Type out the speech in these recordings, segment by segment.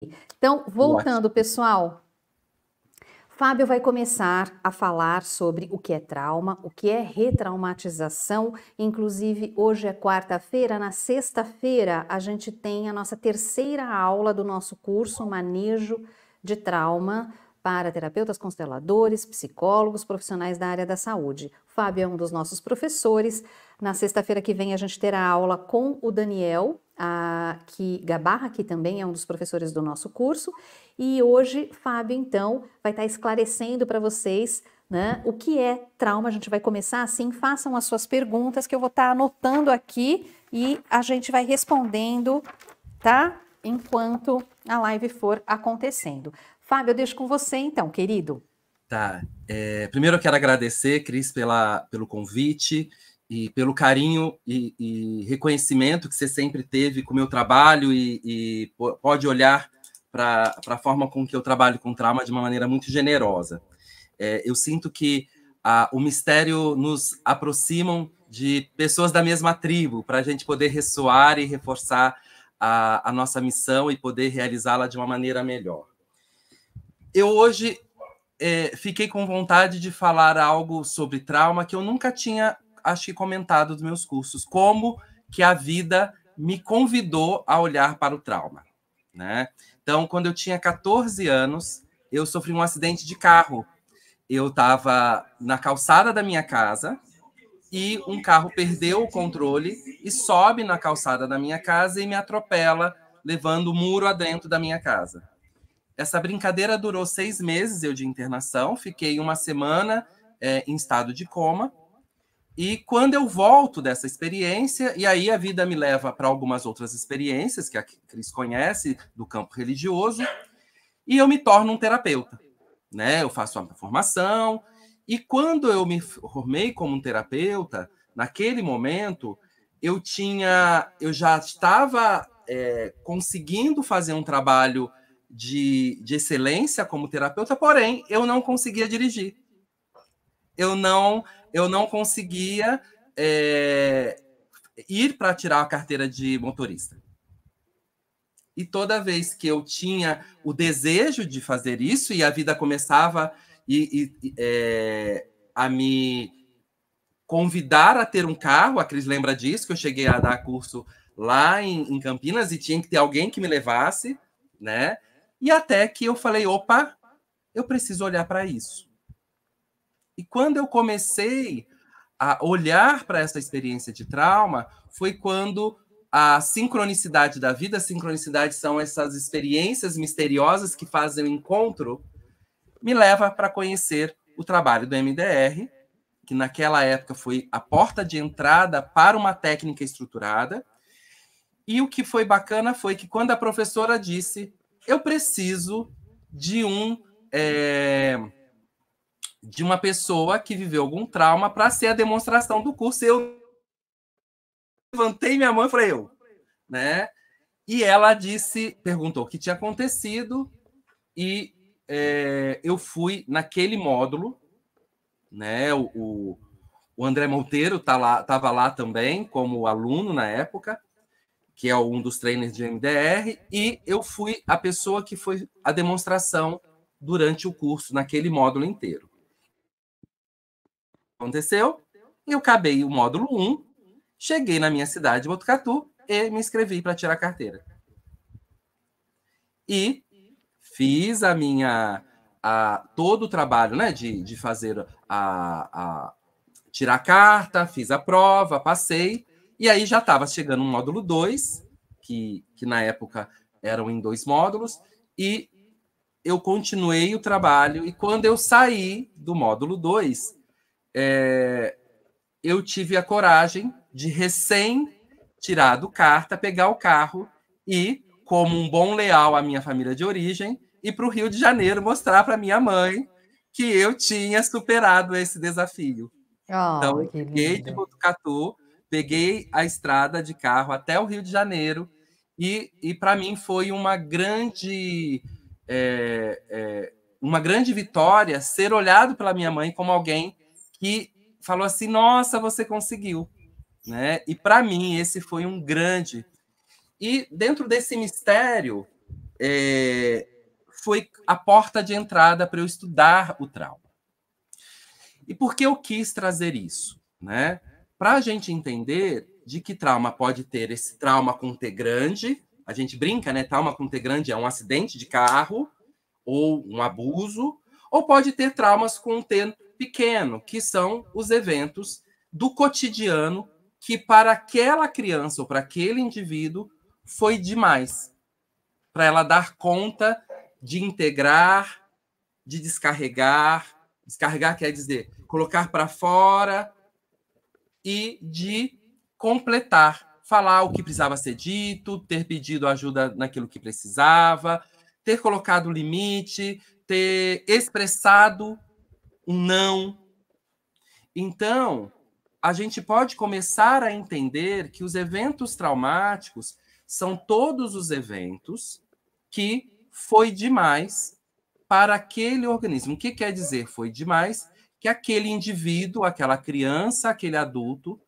Então, Ótimo. voltando, pessoal, Fábio vai começar a falar sobre o que é trauma, o que é retraumatização. Inclusive, hoje é quarta-feira, na sexta-feira a gente tem a nossa terceira aula do nosso curso Manejo de Trauma para terapeutas consteladores, psicólogos, profissionais da área da saúde. O Fábio é um dos nossos professores. Na sexta-feira que vem a gente terá aula com o Daniel, que Gabarra, que também é um dos professores do nosso curso. E hoje, Fábio, então, vai estar esclarecendo para vocês, né, o que é trauma. A gente vai começar assim, façam as suas perguntas que eu vou estar anotando aqui e a gente vai respondendo, tá? Enquanto a live for acontecendo. Fábio, eu deixo com você então, querido. Tá. Primeiro eu quero agradecer, Cris, pelo convite e pelo carinho e reconhecimento que você sempre teve com o meu trabalho e pode olhar para a forma com que eu trabalho com trauma de uma maneira muito generosa. Eu sinto que o mistério nos aproximam de pessoas da mesma tribo, para a gente poder ressoar e reforçar a nossa missão e poder realizá-la de uma maneira melhor. Eu hoje fiquei com vontade de falar algo sobre trauma que eu nunca tinha, acho que, comentado nos meus cursos, como que a vida me convidou a olhar para o trauma, né? Então, quando eu tinha 14 anos, eu sofri um acidente de carro. Eu estava na calçada da minha casa e um carro perdeu o controle e sobe na calçada da minha casa e me atropela, levando o muro adentro da minha casa. Essa brincadeira durou 6 meses, eu de internação, fiquei uma semana em estado de coma, e quando eu volto dessa experiência, e aí a vida me leva para algumas outras experiências, que a Cris conhece, do campo religioso, e eu me torno um terapeuta, né? Eu faço a formação, e quando eu me formei como um terapeuta, naquele momento, eu já estava conseguindo fazer um trabalho de excelência como terapeuta, porém, eu não conseguia dirigir. Eu não conseguia ir para tirar a carteira de motorista. E toda vez que eu tinha o desejo de fazer isso, e a vida começava a me convidar a ter um carro, a Cris lembra disso, que eu cheguei a dar curso lá em Campinas e tinha que ter alguém que me levasse, né? E até que eu falei, opa, eu preciso olhar para isso. E quando eu comecei a olhar para essa experiência de trauma, foi quando a sincronicidade da vida, sincronicidade são essas experiências misteriosas que fazem o encontro, me leva para conhecer o trabalho do MDR, que naquela época foi a porta de entrada para uma técnica estruturada. E o que foi bacana foi que quando a professora disse, eu preciso de de uma pessoa que viveu algum trauma para ser a demonstração do curso, eu levantei minha mão e falei, né? E ela perguntou o que tinha acontecido, e eu fui naquele módulo, né? O André Monteiro estava lá também, como aluno na época, que é um dos trainers de MDR, e eu fui a pessoa que foi a demonstração durante o curso, naquele módulo inteiro. Aconteceu, eu acabei o módulo 1, cheguei na minha cidade, Botucatu, e me inscrevi para tirar a carteira. E fiz todo o trabalho, né, de fazer tirar a carta, fiz a prova, passei, e aí já estava chegando um módulo 2, que na época eram em 2 módulos, e eu continuei o trabalho, e quando eu saí do módulo 2, eu tive a coragem de recém-tirado carta, pegar o carro e, como um bom leal à minha família de origem, ir para o Rio de Janeiro mostrar para minha mãe que eu tinha superado esse desafio. Então, Oh, eu que peguei de lindo. Botucatu, peguei a estrada de carro até o Rio de Janeiro, e para mim foi uma grande vitória ser olhado pela minha mãe como alguém que falou assim, nossa, você conseguiu, né? E para mim esse foi um grande. E dentro desse mistério, foi a porta de entrada para eu estudar o trauma. E por que eu quis trazer isso? Né? Para a gente entender de que trauma pode ter esse trauma com T grande, a gente brinca, né? Trauma com T grande é um acidente de carro ou um abuso, ou pode ter traumas com T pequeno, que são os eventos do cotidiano que para aquela criança ou para aquele indivíduo foi demais, para ela dar conta de integrar, de descarregar. Descarregar quer dizer colocar para fora e de completar, falar o que precisava ser dito, ter pedido ajuda naquilo que precisava, ter colocado limite, ter expressado um não. Então, a gente pode começar a entender que os eventos traumáticos são todos os eventos que foi demais para aquele organismo. O que quer dizer foi demais? Que aquele indivíduo, aquela criança, aquele adulto,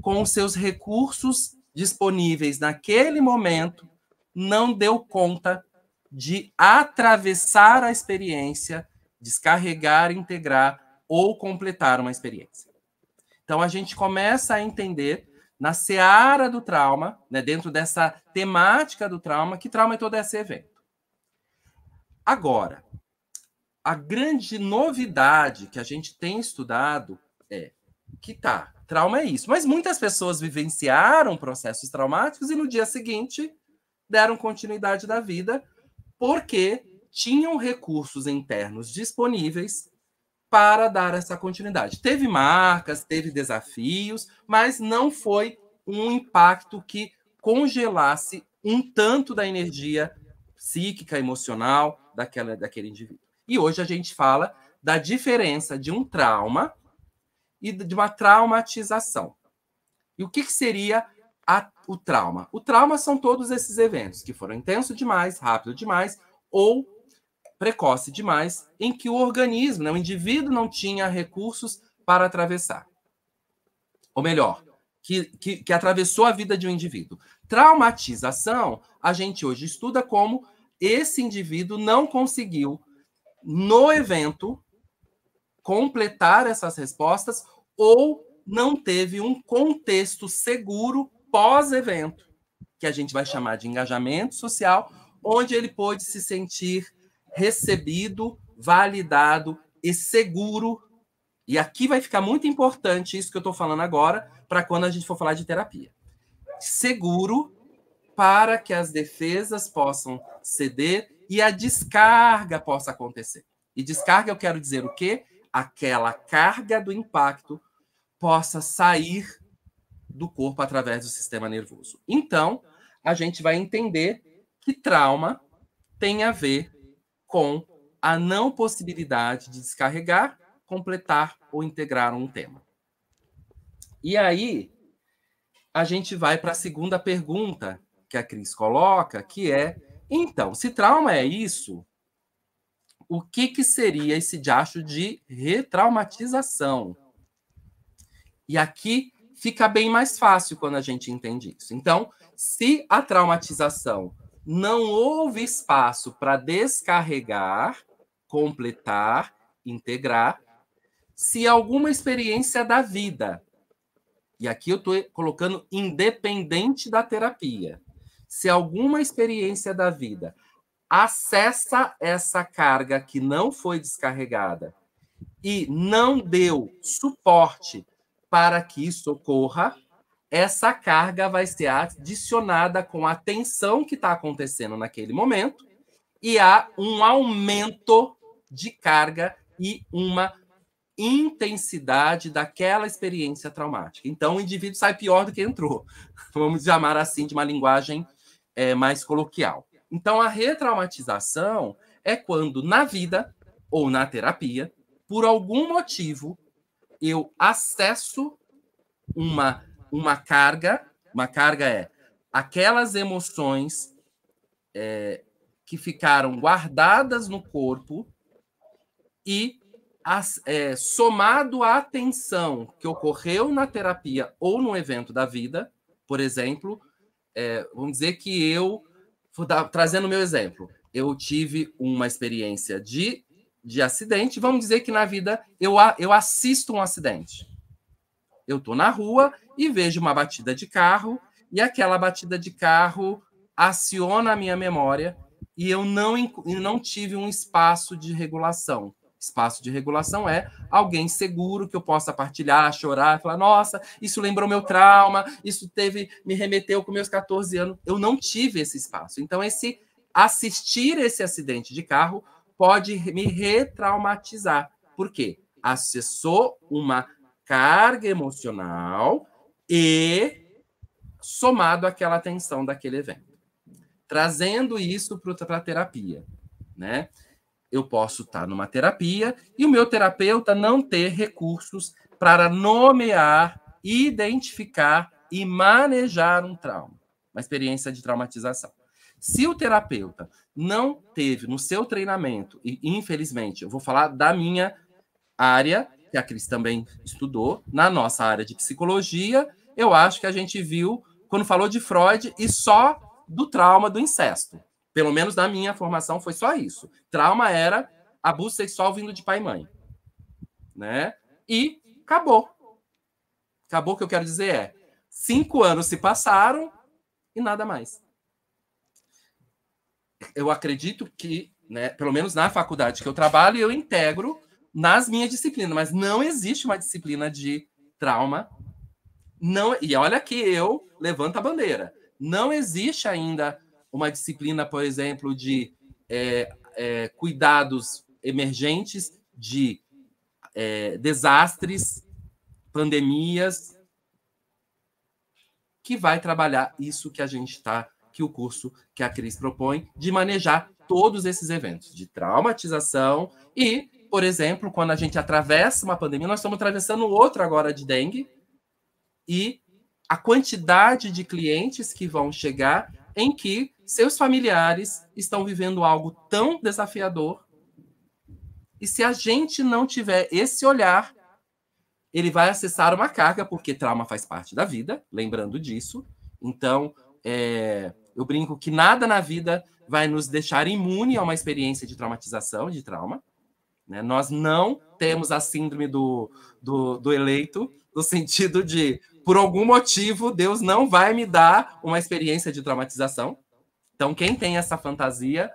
com os seus recursos disponíveis naquele momento, não deu conta de atravessar a experiência, descarregar, integrar ou completar uma experiência. Então, a gente começa a entender, na seara do trauma, né, dentro dessa temática do trauma, que trauma é todo esse evento. Agora, a grande novidade que a gente tem estudado é que trauma é isso. Mas muitas pessoas vivenciaram processos traumáticos e no dia seguinte deram continuidade da vida porque tinham recursos internos disponíveis para dar essa continuidade. Teve marcas, teve desafios, mas não foi um impacto que congelasse um tanto da energia psíquica, emocional daquele indivíduo. E hoje a gente fala da diferença de um trauma e de uma traumatização. E o que seria o trauma? O trauma são todos esses eventos que foram intenso demais, rápido demais ou precoce demais, em que o organismo, né, o indivíduo não tinha recursos para atravessar. Ou melhor, que atravessou a vida de um indivíduo. Traumatização, a gente hoje estuda como esse indivíduo não conseguiu, no evento, completar essas respostas ou não teve um contexto seguro pós-evento, que a gente vai chamar de engajamento social, onde ele pôde se sentir recebido, validado e seguro. E aqui vai ficar muito importante isso que eu estou falando agora, para quando a gente for falar de terapia. Seguro para que as defesas possam ceder e a descarga possa acontecer. E descarga eu quero dizer o quê? Aquela carga do impacto possa sair do corpo através do sistema nervoso. Então, a gente vai entender que trauma tem a ver com a não possibilidade de descarregar, completar ou integrar um tema. E aí, a gente vai para a segunda pergunta que a Cris coloca, que é, então, se trauma é isso, o que seria esse diacho de retraumatização? E aqui fica bem mais fácil quando a gente entende isso. Então, se a traumatização não houve espaço para descarregar, completar, integrar, se alguma experiência da vida, e aqui eu estou colocando independente da terapia, se alguma experiência da vida acessa essa carga que não foi descarregada e não deu suporte para que isso ocorra, essa carga vai ser adicionada com a tensão que está acontecendo naquele momento e há um aumento de carga e uma intensidade daquela experiência traumática. Então, o indivíduo sai pior do que entrou. Vamos chamar assim de uma linguagem mais coloquial. Então, a retraumatização é quando na vida ou na terapia, por algum motivo, eu acesso uma carga. Uma carga é aquelas emoções que ficaram guardadas no corpo e somado à tensão que ocorreu na terapia ou no evento da vida, por exemplo, vamos dizer que eu, trazendo o meu exemplo, eu tive uma experiência de acidente. Vamos dizer que na vida eu assisto um acidente. Eu estou na rua e vejo uma batida de carro, e aquela batida de carro aciona a minha memória, e eu não tive um espaço de regulação. Espaço de regulação é alguém seguro que eu possa partilhar, chorar, falar, nossa, isso lembrou meu trauma, isso me remeteu com meus 14 anos. Eu não tive esse espaço. Então, assistir esse acidente de carro pode me retraumatizar. Por quê? Acessou uma carga emocional e somado àquela tensão daquele evento. Trazendo isso para a terapia, né? Eu posso estar numa terapia e o meu terapeuta não ter recursos para nomear, identificar e manejar um trauma, uma experiência de traumatização. Se o terapeuta não teve no seu treinamento, e infelizmente, eu vou falar da minha área, que a Cris também estudou, na nossa área de psicologia, eu acho que a gente viu, quando falou de Freud, e só do trauma do incesto. Pelo menos na minha formação foi só isso. Trauma era abuso sexual vindo de pai e mãe. Né? E acabou. Acabou, o que eu quero dizer é, 5 anos se passaram e nada mais. Eu acredito que, né, pelo menos na faculdade que eu trabalho, eu integro nas minhas disciplinas, mas não existe uma disciplina de trauma. Não, e olha que eu levanto a bandeira. Não existe ainda uma disciplina, por exemplo, de cuidados emergentes, de desastres, pandemias, que vai trabalhar isso que a gente está, que o curso que a Cris propõe, de manejar todos esses eventos, de traumatização e, por exemplo, quando a gente atravessa uma pandemia, nós estamos atravessando outro agora de dengue, e a quantidade de clientes que vão chegar em que seus familiares estão vivendo algo tão desafiador, e se a gente não tiver esse olhar, ele vai acessar uma carga, porque trauma faz parte da vida, lembrando disso. Então, eu brinco que nada na vida vai nos deixar imune a uma experiência de traumatização, de trauma. Né? Nós não temos a síndrome do eleito, no sentido de, por algum motivo, Deus não vai me dar uma experiência de traumatização. Então, quem tem essa fantasia,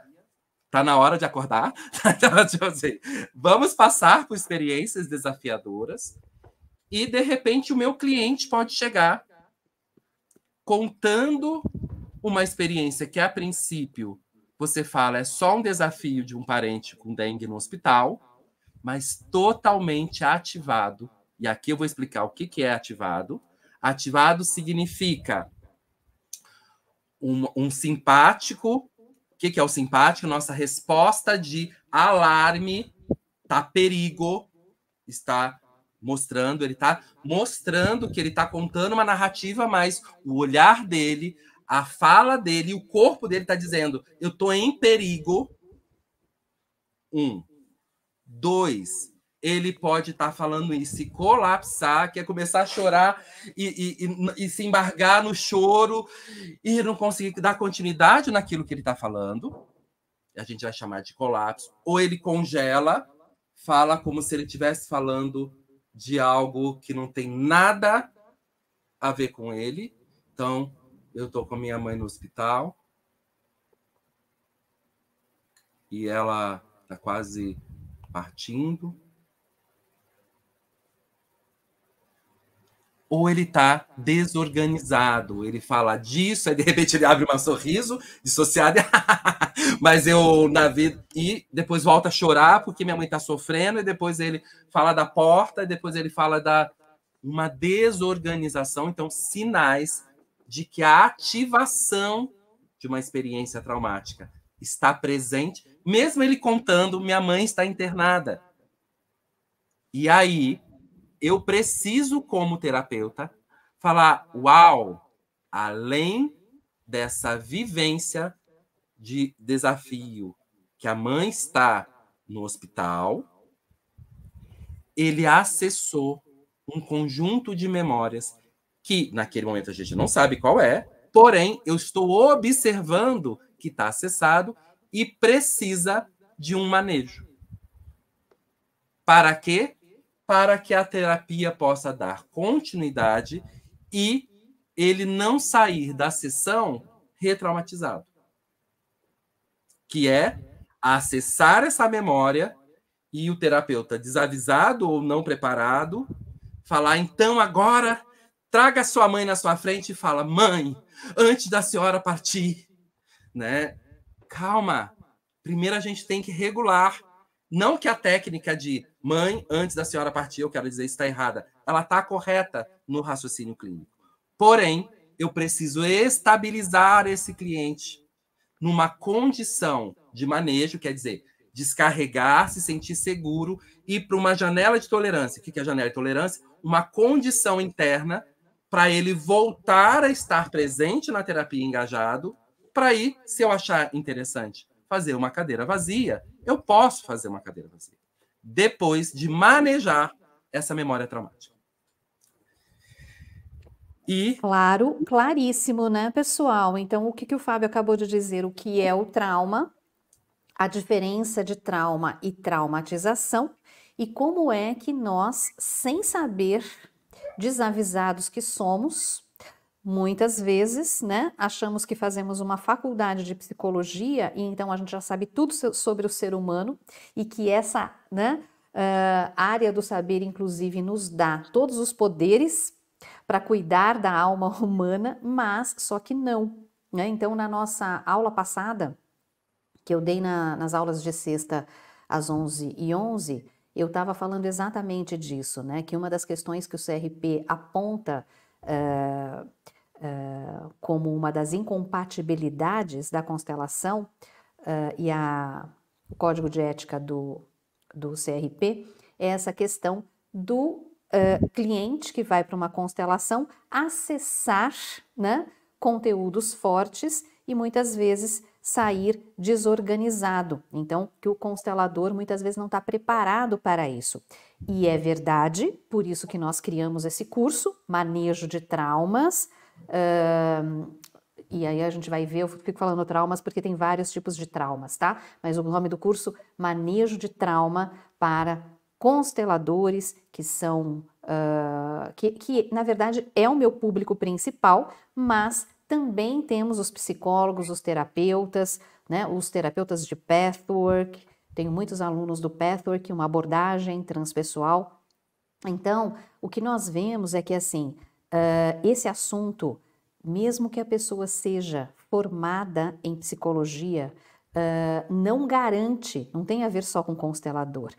tá na hora de acordar. Então, tipo assim, vamos passar por experiências desafiadoras e, de repente, o meu cliente pode chegar contando uma experiência que, a princípio, você fala é só um desafio de um parente com dengue no hospital, mas totalmente ativado. E aqui eu vou explicar o que é ativado. Ativado significa um simpático. O que é o simpático? Nossa resposta de alarme, tá perigo, está mostrando, ele está mostrando que ele está contando uma narrativa, mas o olhar dele, a fala dele, o corpo dele está dizendo, eu estou em perigo. 1. 2, ele pode estar falando isso e colapsar, quer começar a chorar e se embargar no choro e não conseguir dar continuidade naquilo que ele está falando. A gente vai chamar de colapso. Ou ele congela, fala como se ele estivesse falando de algo que não tem nada a ver com ele. Então, eu estou com a minha mãe no hospital e ela está quase partindo. Ou ele está desorganizado, ele fala disso, aí de repente ele abre um sorriso dissociado, mas eu na vida, e depois volta a chorar porque minha mãe está sofrendo, e depois ele fala da porta, e depois ele fala da uma desorganização. Então, sinais de que a ativação de uma experiência traumática está presente, mesmo ele contando, minha mãe está internada. E aí, eu preciso, como terapeuta, falar, uau, além dessa vivência de desafio que a mãe está no hospital, ele acessou um conjunto de memórias que, naquele momento, a gente não sabe qual é, porém, eu estou observando que está acessado e precisa de um manejo. Para quê? Para que a terapia possa dar continuidade e ele não sair da sessão retraumatizado. Que é acessar essa memória e o terapeuta desavisado ou não preparado falar, então agora traga sua mãe na sua frente e fala, mãe, antes da senhora partir, né? Calma, primeiro a gente tem que regular. Não que a técnica de mãe, antes da senhora partir, eu quero dizer, está errada. Ela está correta no raciocínio clínico. Porém, eu preciso estabilizar esse cliente numa condição de manejo, quer dizer, descarregar, se sentir seguro, ir para uma janela de tolerância. O que é a janela de tolerância? Uma condição interna para ele voltar a estar presente na terapia engajado, para ir, se eu achar interessante, fazer uma cadeira vazia, eu posso fazer uma cadeira vazia. Depois de manejar essa memória traumática. E... Claro, claríssimo, né, pessoal? Então, o que o Fábio acabou de dizer, o que é o trauma, a diferença de trauma e traumatização, e como é que nós, sem saber, desavisados que somos, muitas vezes, né, achamos que fazemos uma faculdade de psicologia e então a gente já sabe tudo sobre o ser humano e que essa, né, área do saber, inclusive, nos dá todos os poderes para cuidar da alma humana, mas só que não, né? Então, na nossa aula passada, que eu dei nas aulas de sexta às 11h11, eu estava falando exatamente disso, né? Que uma das questões que o CRP aponta como uma das incompatibilidades da constelação e o código de ética do CRP é essa questão do cliente que vai para uma constelação acessar, né, conteúdos fortes e muitas vezes sair desorganizado. Então, que o constelador muitas vezes não está preparado para isso. E é verdade, por isso que nós criamos esse curso, Manejo de Traumas. E aí a gente vai ver, eu fico falando traumas porque tem vários tipos de traumas, tá? Mas o nome do curso, Manejo de Trauma para consteladores, que são, que na verdade é o meu público principal, mas também temos os psicólogos, os terapeutas, né, os terapeutas de Pathwork, tenho muitos alunos do Pathwork, uma abordagem transpessoal. Então, o que nós vemos é que, assim, esse assunto, mesmo que a pessoa seja formada em psicologia, não garante, não tem a ver só com constelador,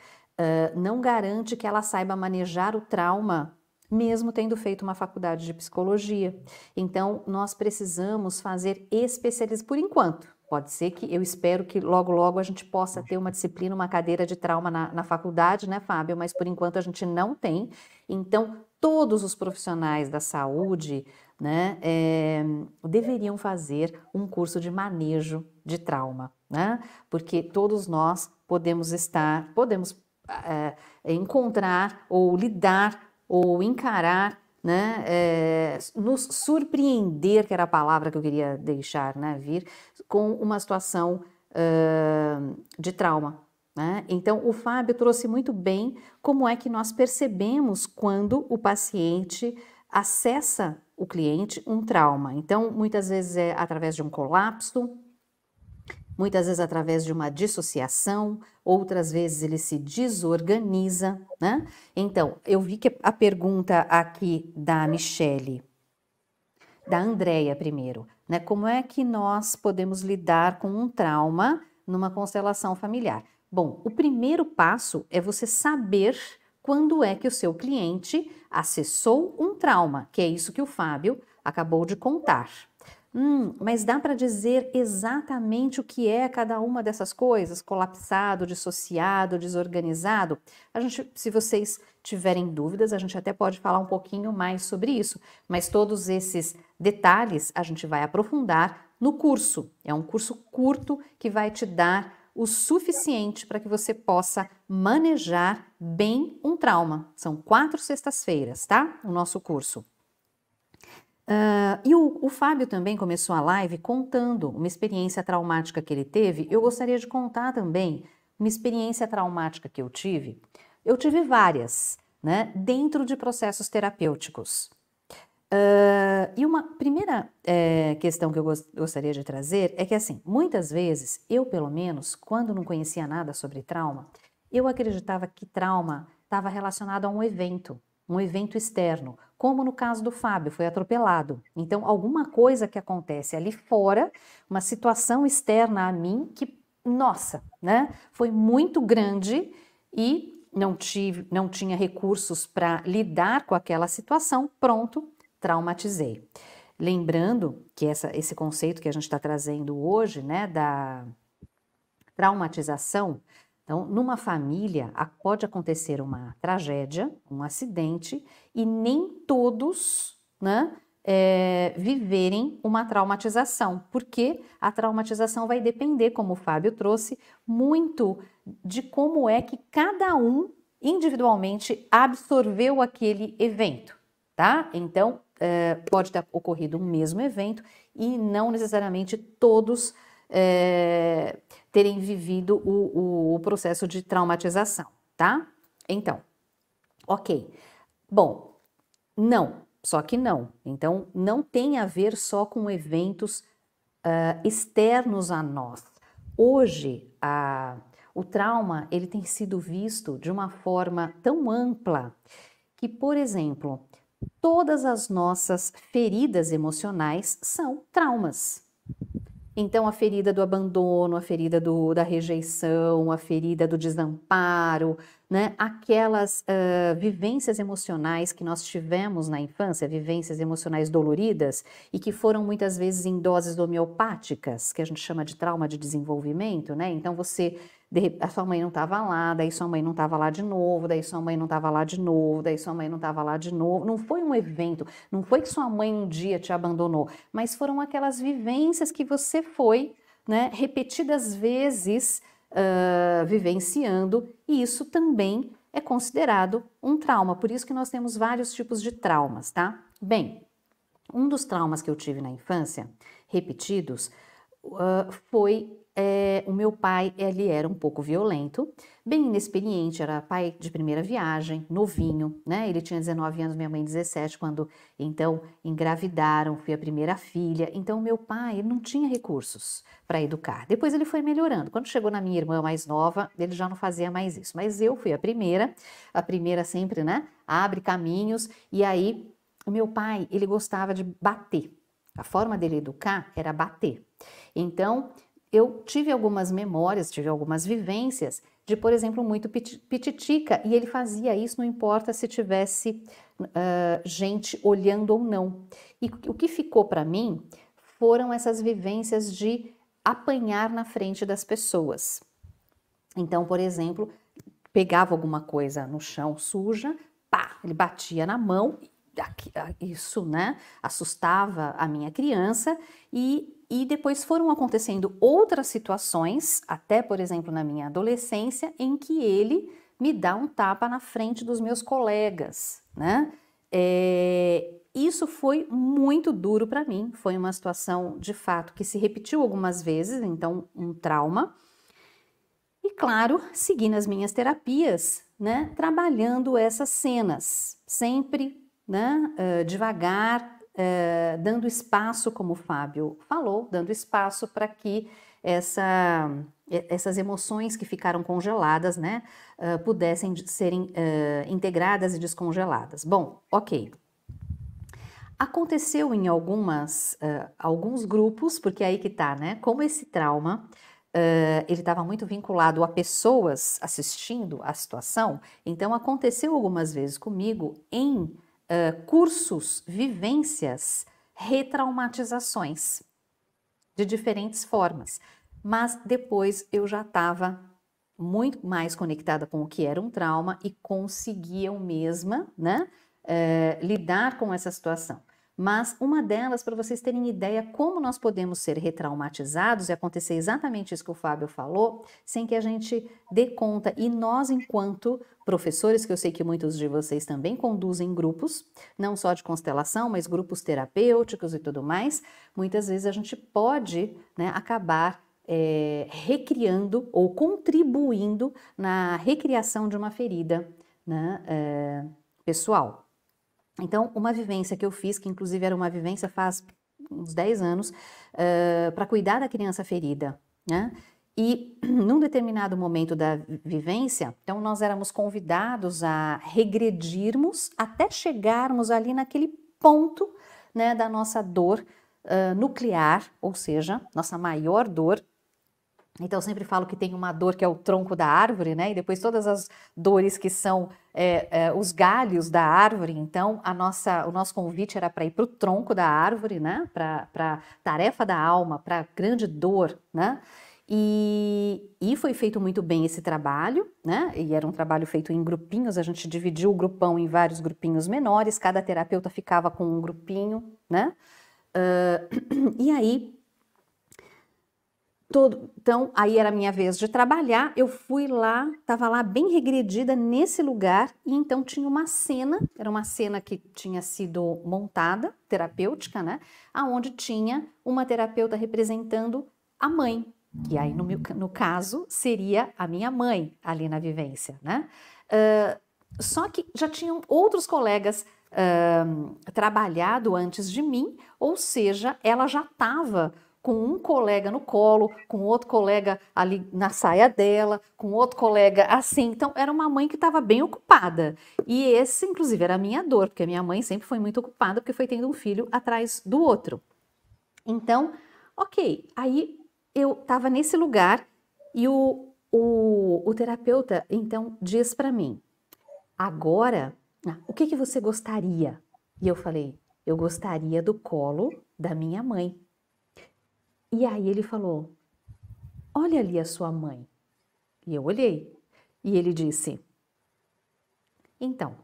não garante que ela saiba manejar o trauma, mesmo tendo feito uma faculdade de psicologia. Então, nós precisamos fazer especialização, por enquanto. Pode ser que, eu espero que logo, logo a gente possa ter uma disciplina, uma cadeira de trauma na faculdade, né, Fábio? Mas, por enquanto, a gente não tem. Então, todos os profissionais da saúde, né, deveriam fazer um curso de manejo de trauma, né? Porque todos nós podemos encontrar ou lidar ou encarar, né, nos surpreender, que era a palavra que eu queria deixar, né, vir, com uma situação de trauma, né? Então, o Fábio trouxe muito bem como é que nós percebemos quando o paciente acessa o cliente um trauma. Então, muitas vezes é através de um colapso, muitas vezes através de uma dissociação, outras vezes ele se desorganiza, né? Então, eu vi que a pergunta aqui da Michele, da Andréia primeiro, né? Como é que nós podemos lidar com um trauma numa constelação familiar? Bom, o primeiro passo é você saber quando é que o seu cliente acessou um trauma, que é isso que o Fábio acabou de contar. Mas dá para dizer exatamente o que é cada uma dessas coisas? Colapsado, dissociado, desorganizado? Se vocês tiverem dúvidas, a gente até pode falar um pouquinho mais sobre isso, mas todos esses detalhes a gente vai aprofundar no curso. É um curso curto que vai te dar o suficiente para que você possa manejar bem um trauma. São 4 sextas-feiras, tá? O nosso curso. E o Fábio também começou a live contando uma experiência traumática que ele teve. Eu gostaria de contar também uma experiência traumática que eu tive. Eu tive várias, né, dentro de processos terapêuticos. E uma primeira questão que eu gostaria de trazer é que, assim, muitas vezes, eu pelo menos, quando não conhecia nada sobre trauma, eu acreditava que trauma estava relacionado a um evento externo, como no caso do Fábio, foi atropelado. Então, alguma coisa que acontece ali fora, uma situação externa a mim que, nossa, né, foi muito grande e não tinha recursos para lidar com aquela situação, pronto, traumatizei. Lembrando que esse conceito que a gente está trazendo hoje, né, da traumatização, então, numa família pode acontecer uma tragédia, um acidente, e nem todos, né, viverem uma traumatização, porque a traumatização vai depender, como o Fábio trouxe, muito de como é que cada um individualmente absorveu aquele evento, tá? Então, pode ter ocorrido um mesmo evento e não necessariamente todos terem vivido o processo de traumatização, tá? Então, ok. Bom, não, só que não. Então, não tem a ver só com eventos externos a nós. Hoje, o trauma ele tem sido visto de uma forma tão ampla que, por exemplo, todas as nossas feridas emocionais são traumas. Então, a ferida do abandono, a ferida da rejeição, a ferida do desamparo, né? Aquelas vivências emocionais que nós tivemos na infância, vivências emocionais doloridas e que foram muitas vezes em doses homeopáticas, que a gente chama de trauma de desenvolvimento, né? Então, a sua mãe não estava lá, daí sua mãe não estava lá de novo, daí sua mãe não estava lá de novo, daí sua mãe não estava lá de novo. Não foi um evento, não foi que sua mãe um dia te abandonou, mas foram aquelas vivências que você foi, né, repetidas vezes vivenciando, e isso também é considerado um trauma. Por isso que nós temos vários tipos de traumas, tá? Bem, um dos traumas que eu tive na infância, repetidos, foi o meu pai. Ele era um pouco violento, bem inexperiente, era pai de primeira viagem, novinho, né? Ele tinha 19 anos, minha mãe 17, quando então engravidaram, fui a primeira filha. Então meu pai não tinha recursos para educar. Depois ele foi melhorando. Quando chegou na minha irmã mais nova, ele já não fazia mais isso. Mas eu fui a primeira sempre, né? Abre caminhos. E aí o meu pai, ele gostava de bater. A forma dele educar era bater. Então, eu tive algumas memórias, tive algumas vivências de, por exemplo, muito pititica, e ele fazia isso, não importa se tivesse gente olhando ou não. E o que ficou para mim foram essas vivências de apanhar na frente das pessoas. Então, por exemplo, pegava alguma coisa no chão suja, pá, ele batia na mão. Isso, né, assustava a minha criança e depois foram acontecendo outras situações, até, por exemplo, na minha adolescência, em que ele me dá um tapa na frente dos meus colegas, né? Isso foi muito duro para mim, foi uma situação, de fato, que se repetiu algumas vezes, então um trauma. E, claro, segui nas minhas terapias, né, trabalhando essas cenas, sempre, né, devagar, dando espaço, como o Fábio falou, dando espaço para que essas emoções que ficaram congeladas, né, pudessem serem integradas e descongeladas. Bom, ok. Aconteceu em alguns grupos, porque aí que tá, né, como esse trauma ele estava muito vinculado a pessoas assistindo a situação, então aconteceu algumas vezes comigo em cursos, vivências, retraumatizações de diferentes formas, mas depois eu já estava muito mais conectada com o que era um trauma e conseguia eu mesma, né, lidar com essa situação. Mas uma delas, para vocês terem ideia como nós podemos ser retraumatizados e acontecer exatamente isso que o Fábio falou, sem que a gente dê conta. E nós, enquanto professores, que eu sei que muitos de vocês também conduzem grupos, não só de constelação, mas grupos terapêuticos e tudo mais, muitas vezes a gente pode, né, acabar recriando ou contribuindo na recriação de uma ferida, né, pessoal. Então, uma vivência que eu fiz, que inclusive era uma vivência faz uns 10 anos, para cuidar da criança ferida, né? E num determinado momento da vivência, então nós éramos convidados a regredirmos até chegarmos ali naquele ponto, né, da nossa dor nuclear, ou seja, nossa maior dor. Então, eu sempre falo que tem uma dor que é o tronco da árvore, né? E depois todas as dores que são os galhos da árvore. Então, o nosso convite era para ir para o tronco da árvore, né? Para a tarefa da alma, para a grande dor, né? E foi feito muito bem esse trabalho, né? E era um trabalho feito em grupinhos, a gente dividiu o grupão em vários grupinhos menores, cada terapeuta ficava com um grupinho, né? E aí... Então, aí era a minha vez de trabalhar, eu fui lá, estava lá bem regredida nesse lugar, e então tinha uma cena, era uma cena que tinha sido montada, terapêutica, né? Aonde tinha uma terapeuta representando a mãe, que aí no caso seria a minha mãe ali na vivência, né? Só que já tinham outros colegas trabalhado antes de mim, ou seja, ela já estava com um colega no colo, com outro colega ali na saia dela, com outro colega assim. Então, era uma mãe que estava bem ocupada. E esse, inclusive, era a minha dor, porque a minha mãe sempre foi muito ocupada, porque foi tendo um filho atrás do outro. Então, ok. Aí, eu estava nesse lugar e o terapeuta, então, diz para mim, agora, o que você gostaria? E eu falei, eu gostaria do colo da minha mãe. E aí ele falou, olha ali a sua mãe. E eu olhei. E ele disse, então,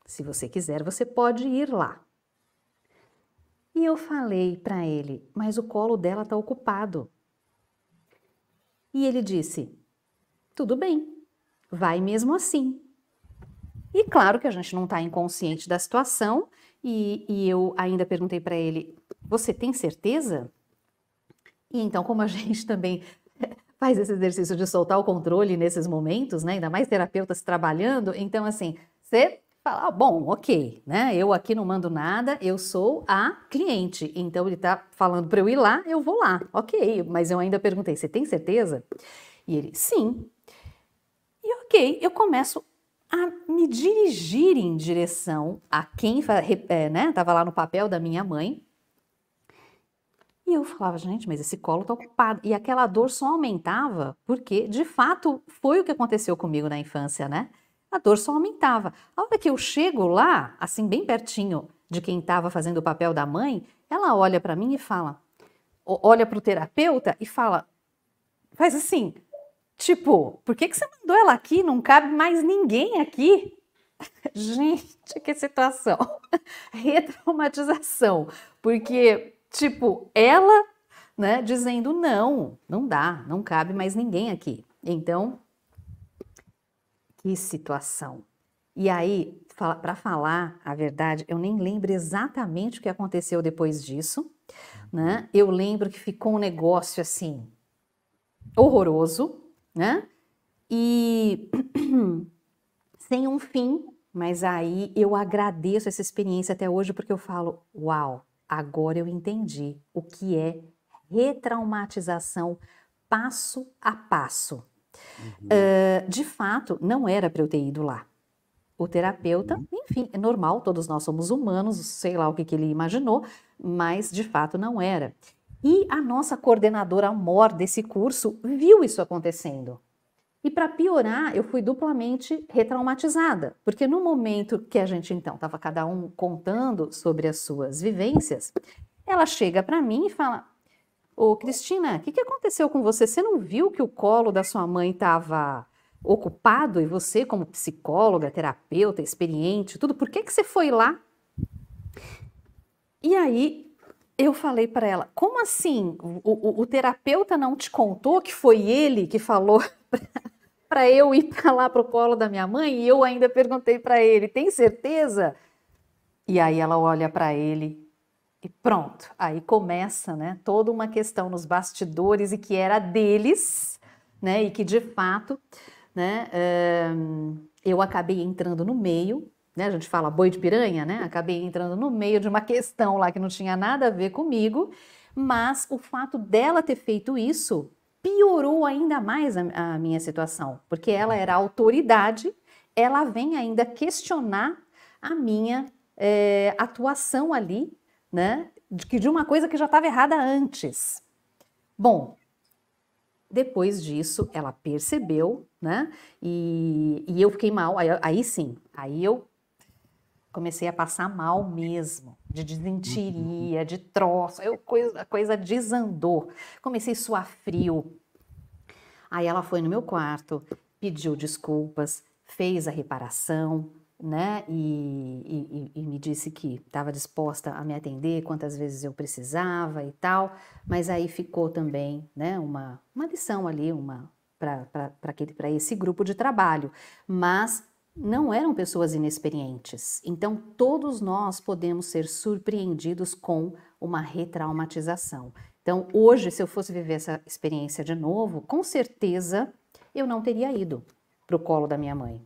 se você quiser, você pode ir lá. E eu falei para ele, mas o colo dela está ocupado. E ele disse, tudo bem, vai mesmo assim. E claro que a gente não está inconsciente da situação. E eu ainda perguntei para ele, você tem certeza? E então, como a gente também faz esse exercício de soltar o controle nesses momentos, né? Ainda mais terapeutas trabalhando, então assim, você fala, bom, ok, né? Eu aqui não mando nada, eu sou a cliente, então ele tá falando para eu ir lá, eu vou lá, ok, mas eu ainda perguntei, você tem certeza? E ele, sim. E ok, eu começo a me dirigir em direção a quem, né, tava lá no papel da minha mãe. E eu falava, gente, mas esse colo tá ocupado. E aquela dor só aumentava porque, de fato, foi o que aconteceu comigo na infância, né? A dor só aumentava. A hora que eu chego lá, assim, bem pertinho de quem estava fazendo o papel da mãe, ela olha para mim e fala, olha para o terapeuta e fala, faz assim, tipo, por que você mandou ela aqui? Não cabe mais ninguém aqui. Gente, que situação. Retraumatização. Porque... tipo, ela, né, dizendo não dá, não cabe mais ninguém aqui. Então, que situação. E aí, para falar a verdade, eu nem lembro exatamente o que aconteceu depois disso, né? Eu lembro que ficou um negócio assim, horroroso, né? E sem um fim, mas aí eu agradeço essa experiência até hoje porque eu falo, uau, agora eu entendi o que é retraumatização passo a passo. De fato, não era para eu ter ido lá. O terapeuta, enfim, é normal, todos nós somos humanos, sei lá o que ele imaginou, mas de fato não era. E a nossa coordenadora mor desse curso viu isso acontecendo. E para piorar, eu fui duplamente retraumatizada, porque no momento que a gente então estava cada um contando sobre as suas vivências, ela chega para mim e fala, ô Cristina, o que aconteceu com você? Você não viu que o colo da sua mãe estava ocupado e você como psicóloga, terapeuta, experiente, tudo, por que você foi lá? E aí eu falei para ela, como assim? O terapeuta não te contou que foi ele que falou para eu ir para lá pro colo da minha mãe? E eu ainda perguntei para ele, tem certeza? E aí ela olha para ele e pronto. Aí começa, né, toda uma questão nos bastidores e que era deles, né, e que de fato, né, eu acabei entrando no meio, né, a gente fala boi de piranha, né, acabei entrando no meio de uma questão lá que não tinha nada a ver comigo, mas o fato dela ter feito isso piorou ainda mais a minha situação, porque ela era autoridade, ela vem ainda questionar a minha atuação ali, né, de uma coisa que já estava errada antes. Bom, depois disso, ela percebeu, né? E eu fiquei mal. Aí sim, aí eu comecei a passar mal mesmo, de desinteria, de troço. A coisa desandou. Comecei a suar frio. Aí ela foi no meu quarto, pediu desculpas, fez a reparação, né? E me disse que estava disposta a me atender quantas vezes eu precisava e tal. Mas aí ficou também, né? Uma lição ali, para esse grupo de trabalho. Mas não eram pessoas inexperientes. Então, todos nós podemos ser surpreendidos com uma retraumatização. Então, hoje, se eu fosse viver essa experiência de novo, com certeza eu não teria ido para o colo da minha mãe.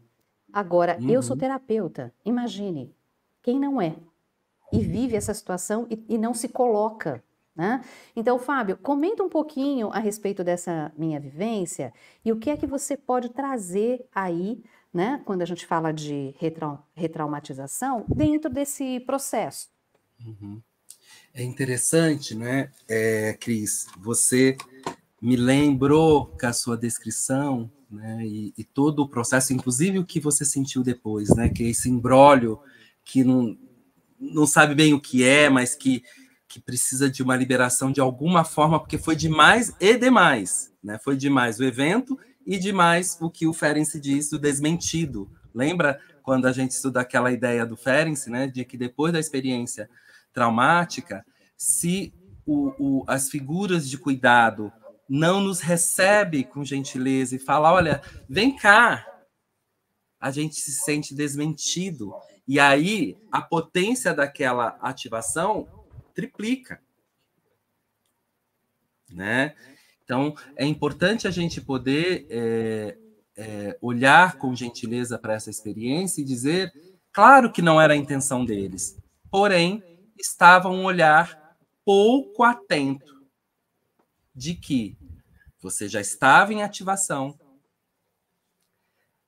Agora, eu sou Uhum. terapeuta, imagine, quem não é? E vive essa situação e não se coloca, né? Então, Fábio, comenta um pouquinho a respeito dessa minha vivência e o que é que você pode trazer aí, né, quando a gente fala de retraumatização, dentro desse processo. Uhum. É interessante, né, Cris? Você me lembrou com a sua descrição, né, e todo o processo, inclusive o que você sentiu depois, né, que é esse imbróglio que não sabe bem o que é, mas que precisa de uma liberação de alguma forma, porque foi demais e demais, né? Foi demais o evento e demais o que o Ferenczi diz, o desmentido. Lembra quando a gente estuda aquela ideia do Ferenczi, né, de que depois da experiência traumática, se as figuras de cuidado não nos recebe com gentileza e fala, olha, vem cá, a gente se sente desmentido. E aí a potência daquela ativação triplica, né? Então é importante a gente poder olhar com gentileza para essa experiência e dizer, claro que não era a intenção deles, porém estava um olhar pouco atento de que você já estava em ativação,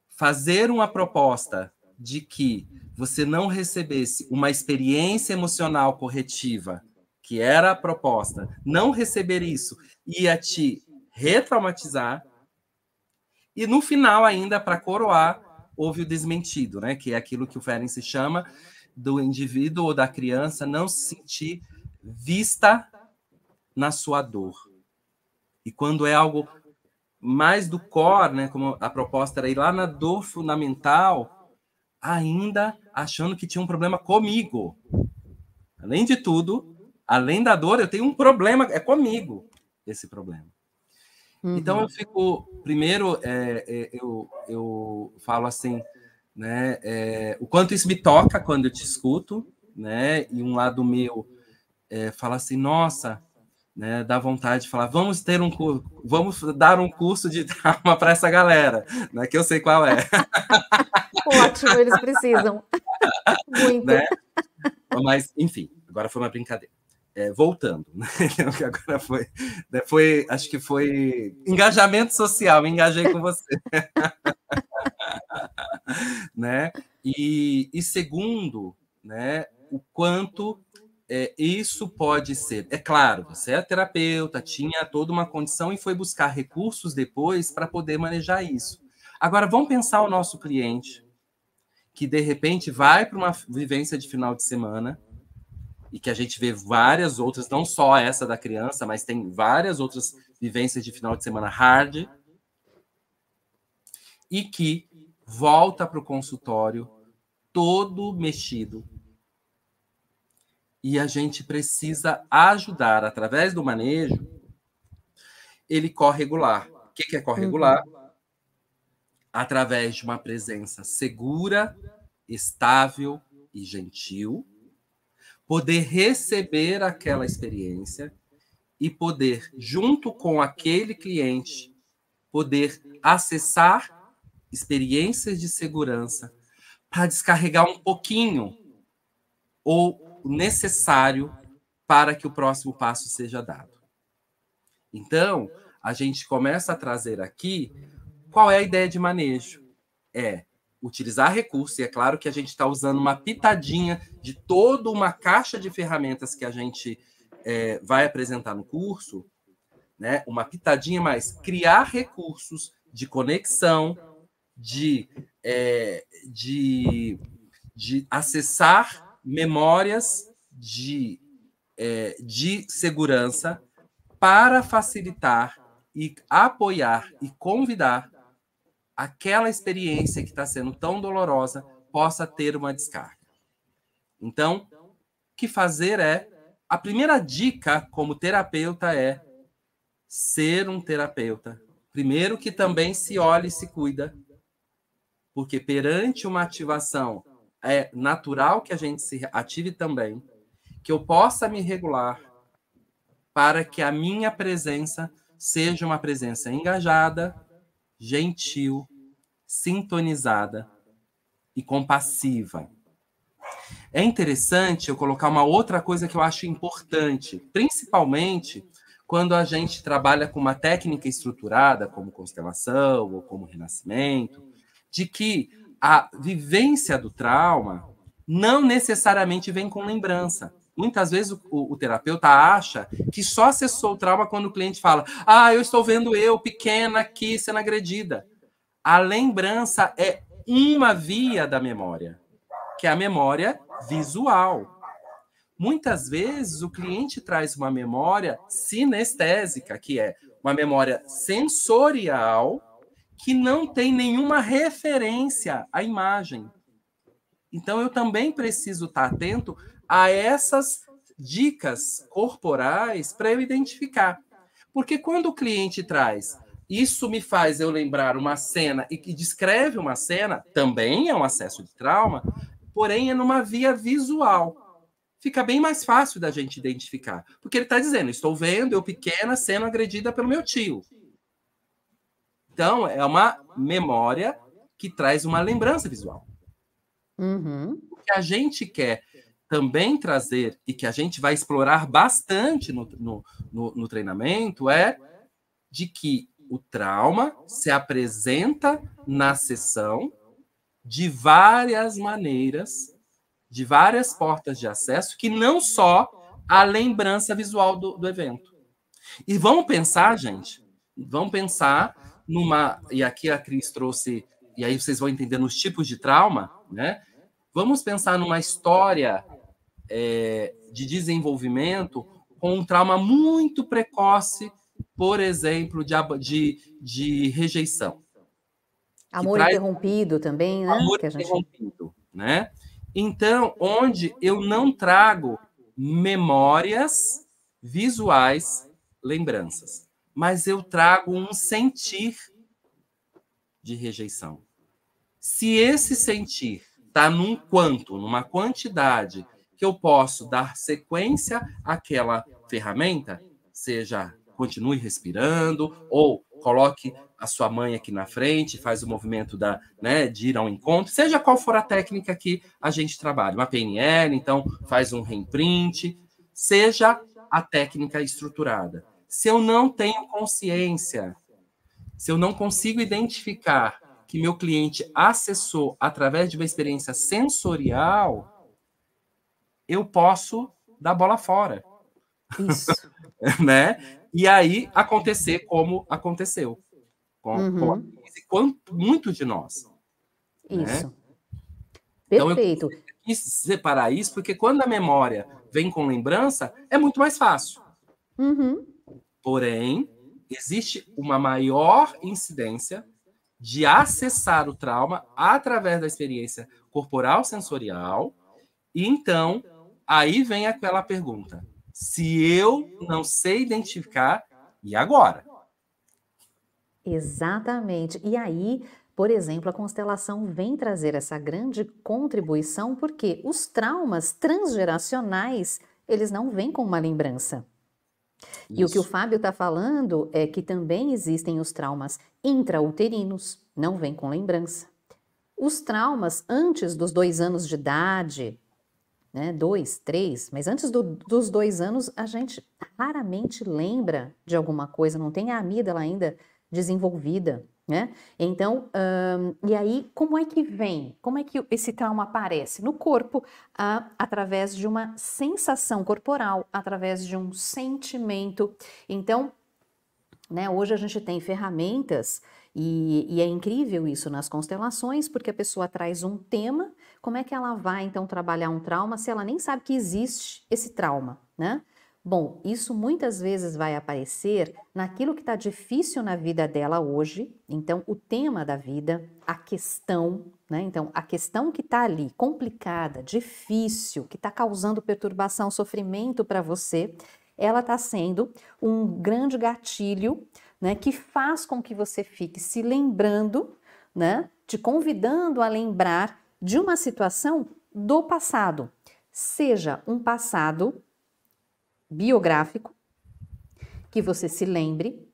fazer uma proposta de que você não recebesse uma experiência emocional corretiva, que era a proposta, não receber isso ia te retraumatizar, e no final ainda, para coroar, houve o desmentido, né? Que é aquilo que o Ferenczi chama do indivíduo ou da criança não se sentir vista na sua dor. E quando é algo mais do core, né, como a proposta era ir lá na dor fundamental, ainda achando que tinha um problema comigo. Além de tudo, além da dor, eu tenho um problema, é comigo esse problema. Então eu fico, primeiro, eu falo assim, né, o quanto isso me toca quando eu te escuto, né, e um lado meu fala assim, nossa, né, dá vontade de falar, vamos dar um curso de trauma para essa galera, né, que eu sei qual é. Ótimo, eles precisam. Né? Muito. Mas, enfim, agora foi uma brincadeira. Voltando, né? Agora acho que foi engajamento social, me engajei com você. Né? E segundo, né, o quanto isso pode ser. É claro, você é terapeuta, tinha toda uma condição e foi buscar recursos depois para poder manejar isso. Agora, vamos pensar o nosso cliente, que de repente vai para uma vivência de final de semana, e que a gente vê várias outras, não só essa da criança, mas tem várias outras vivências de final de semana hard, e que volta para o consultório todo mexido e a gente precisa ajudar, através do manejo, ele corregular. O que é corregular? Através de uma presença segura, estável e gentil, poder receber aquela experiência e poder, junto com aquele cliente, poder acessar experiências de segurança para descarregar um pouquinho ou o necessário para que o próximo passo seja dado. Então, a gente começa a trazer aqui qual é a ideia de manejo. É utilizar recursos, e é claro que a gente está usando uma pitadinha de toda uma caixa de ferramentas que a gente vai apresentar no curso, né? Uma pitadinha, mas criar recursos de conexão, de acessar memórias de segurança para facilitar e apoiar e convidar aquela experiência que está sendo tão dolorosa possa ter uma descarga. Então, o que fazer é... A primeira dica como terapeuta é ser um terapeuta. Primeiro, que também se olha e se cuida, porque perante uma ativação é natural que a gente se ative também, que eu possa me regular para que a minha presença seja uma presença engajada, gentil, sintonizada e compassiva. É interessante eu colocar uma outra coisa que eu acho importante, principalmente quando a gente trabalha com uma técnica estruturada, como constelação ou como renascimento, de que a vivência do trauma não necessariamente vem com lembrança. Muitas vezes o terapeuta acha que só acessou o trauma quando o cliente fala: eu estou vendo eu, pequena, aqui, sendo agredida. A lembrança é uma via da memória, que é a memória visual. Muitas vezes o cliente traz uma memória sinestésica, que é uma memória sensorial, que não tem nenhuma referência à imagem. Então, eu também preciso estar atento a essas dicas corporais para eu identificar. Porque quando o cliente traz, isso me faz eu lembrar uma cena e que descreve uma cena, também é um acesso de trauma, porém é numa via visual. Fica bem mais fácil da gente identificar. Porque ele está dizendo, estou vendo eu pequena sendo agredida pelo meu tio. Então, é uma memória que traz uma lembrança visual. O que a gente quer também trazer, e que a gente vai explorar bastante no treinamento, é de que o trauma se apresenta na sessão de várias maneiras, de várias portas de acesso, que não só a lembrança visual do evento. E vamos pensar, gente, vamos pensar numa... E aqui a Cris trouxe, e aí vocês vão entender os tipos de trauma, né? Vamos pensar numa história de desenvolvimento com um trauma muito precoce, por exemplo, de rejeição. Amor interrompido também, né? Amor interrompido, né? Então, onde eu não trago memórias visuais, lembranças, mas eu trago um sentir de rejeição. Se esse sentir está numa quantidade que eu posso dar sequência àquela ferramenta, seja continue respirando, ou coloque a sua mãe aqui na frente, faz o movimento de ir ao encontro, seja qual for a técnica que a gente trabalha, uma PNL, então faz um reimprint, seja a técnica estruturada. Se eu não tenho consciência, se eu não consigo identificar que meu cliente acessou através de uma experiência sensorial, eu posso dar bola fora. Isso. Né? E aí acontecer como aconteceu. Com muitos de nós. Isso. Né? Perfeito. Então, eu quis separar isso, porque quando a memória vem com lembrança, é muito mais fácil. Porém, existe uma maior incidência de acessar o trauma através da experiência corporal sensorial, e então aí vem aquela pergunta: se eu não sei identificar, e agora? Exatamente. E aí, por exemplo, a constelação vem trazer essa grande contribuição porque os traumas transgeracionais, eles não vêm com uma lembrança. E o que o Isso. Fábio está falando é que também existem os traumas intrauterinos, não vem com lembrança. Os traumas antes dos 2 anos de idade, né, 2, 3, mas antes dos 2 anos a gente raramente lembra de alguma coisa, não tem a amígdala ainda desenvolvida, né? Então, e aí como é que vem? Como é que esse trauma aparece? No corpo, através de uma sensação corporal, através de um sentimento. Então, né, hoje a gente tem ferramentas e é incrível isso nas constelações, porque a pessoa traz um tema, como é que ela vai então trabalhar um trauma se ela nem sabe que existe esse trauma, né? Bom, isso muitas vezes vai aparecer naquilo que está difícil na vida dela hoje, então o tema da vida, a questão, né? Então a questão que está ali, complicada, difícil, que está causando perturbação, sofrimento para você, ela está sendo um grande gatilho, né, que faz com que você fique se lembrando, né, te convidando a lembrar de uma situação do passado, seja um passado biográfico, que você se lembre,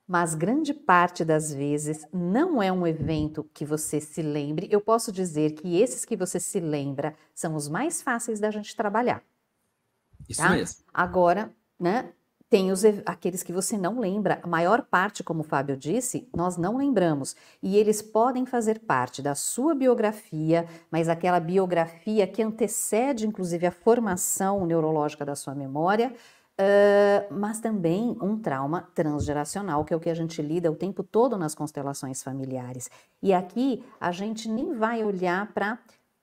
mas grande parte das vezes não é um evento que você se lembre. Eu posso dizer que esses que você se lembra são os mais fáceis da gente trabalhar. Isso Tá? mesmo. Agora, né, tem aqueles que você não lembra. A maior parte, como o Fábio disse, nós não lembramos. E eles podem fazer parte da sua biografia, mas aquela biografia que antecede, inclusive, a formação neurológica da sua memória, mas também um trauma transgeracional, que é o que a gente lida o tempo todo nas constelações familiares. E aqui a gente nem vai olhar para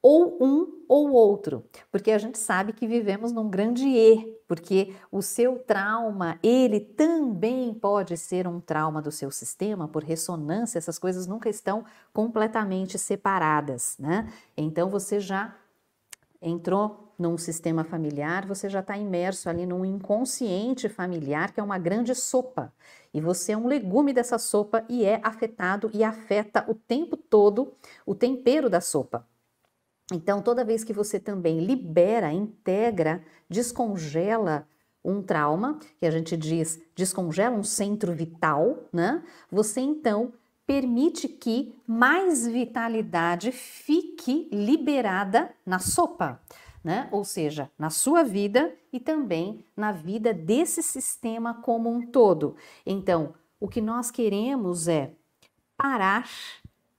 ou um ou outro, porque a gente sabe que vivemos num grande E, porque o seu trauma, ele também pode ser um trauma do seu sistema, por ressonância, essas coisas nunca estão completamente separadas, né? Então você já entrou num sistema familiar, você já está imerso ali num inconsciente familiar, que é uma grande sopa. E você é um legume dessa sopa e é afetado e afeta o tempo todo o tempero da sopa. Então, toda vez que você também libera, integra, descongela um trauma, que a gente diz descongela um centro vital, né? Você então permite que mais vitalidade fique liberada na sopa, né? Ou seja, na sua vida e também na vida desse sistema como um todo. Então, o que nós queremos é parar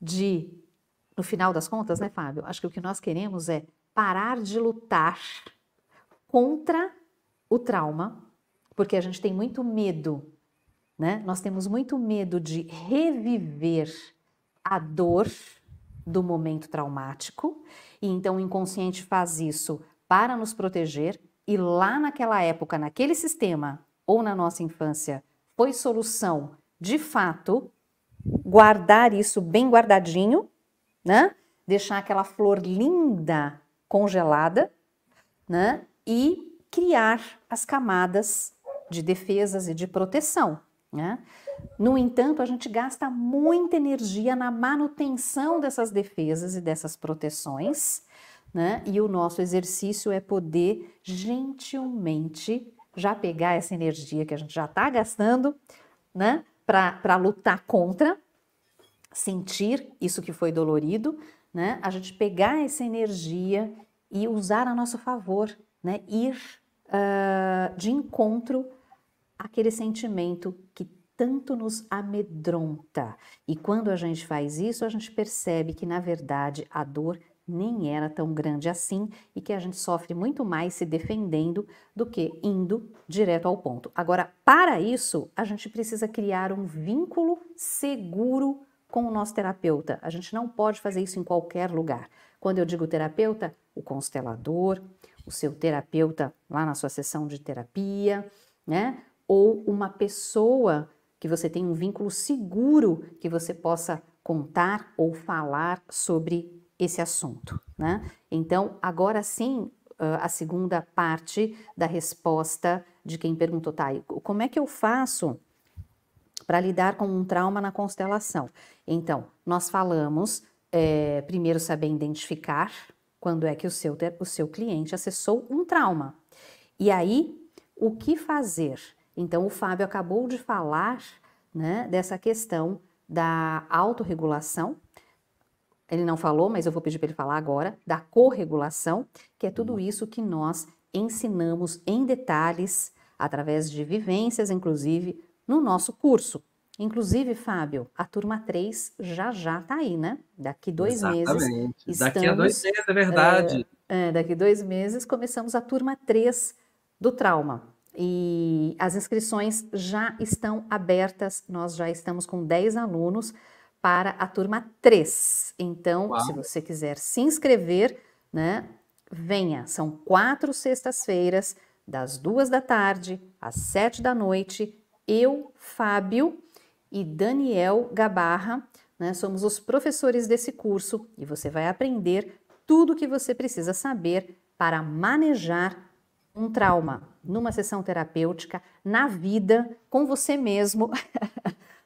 de, no final das contas, né, Fábio? Acho que o que nós queremos é parar de lutar contra o trauma, porque a gente tem muito medo, né? Nós temos muito medo de reviver a dor do momento traumático, e então o inconsciente faz isso para nos proteger, e lá naquela época, naquele sistema, ou na nossa infância, foi solução, de fato, guardar isso bem guardadinho, né? Deixar aquela flor linda congelada, né? E criar as camadas de defesas e de proteção, né? No entanto, a gente gasta muita energia na manutenção dessas defesas e dessas proteções, né? E o nosso exercício é poder gentilmente já pegar essa energia que a gente já está gastando, né? Para lutar contra, sentir isso que foi dolorido, né? A gente pegar essa energia e usar a nosso favor, né? Ir de encontro àquele sentimento que tanto nos amedronta. E quando a gente faz isso, a gente percebe que, na verdade, a dor nem era tão grande assim e que a gente sofre muito mais se defendendo do que indo direto ao ponto. Agora, para isso, a gente precisa criar um vínculo seguro com o nosso terapeuta. A gente não pode fazer isso em qualquer lugar. Quando eu digo terapeuta, o constelador, o seu terapeuta lá na sua sessão de terapia, né? Ou uma pessoa que você tem um vínculo seguro que você possa contar ou falar sobre esse assunto, né? Então, agora sim, a segunda parte da resposta de quem perguntou, tá, como é que eu faço para lidar com um trauma na constelação? Então, nós falamos, primeiro saber identificar quando é que o seu cliente acessou um trauma. E aí, o que fazer? Então, o Fábio acabou de falar, né, dessa questão da autorregulação. Ele não falou, mas eu vou pedir para ele falar agora, da corregulação, que é tudo isso que nós ensinamos em detalhes, através de vivências, inclusive, no nosso curso. Inclusive, Fábio, a turma 3 já está aí, né? Daqui 2 meses. Exatamente. Daqui a 2 meses, é verdade. Daqui 2 meses começamos a turma 3 do trauma. E as inscrições já estão abertas, nós já estamos com 10 alunos para a turma 3. Então, Uau. se você quiser se inscrever, né, venha. São 4 sextas-feiras, das 2 da tarde às 7 da noite. Eu, Fábio e Daniel Gabarra, né, somos os professores desse curso e você vai aprender tudo o que você precisa saber para manejar um trauma numa sessão terapêutica, na vida, com você mesmo,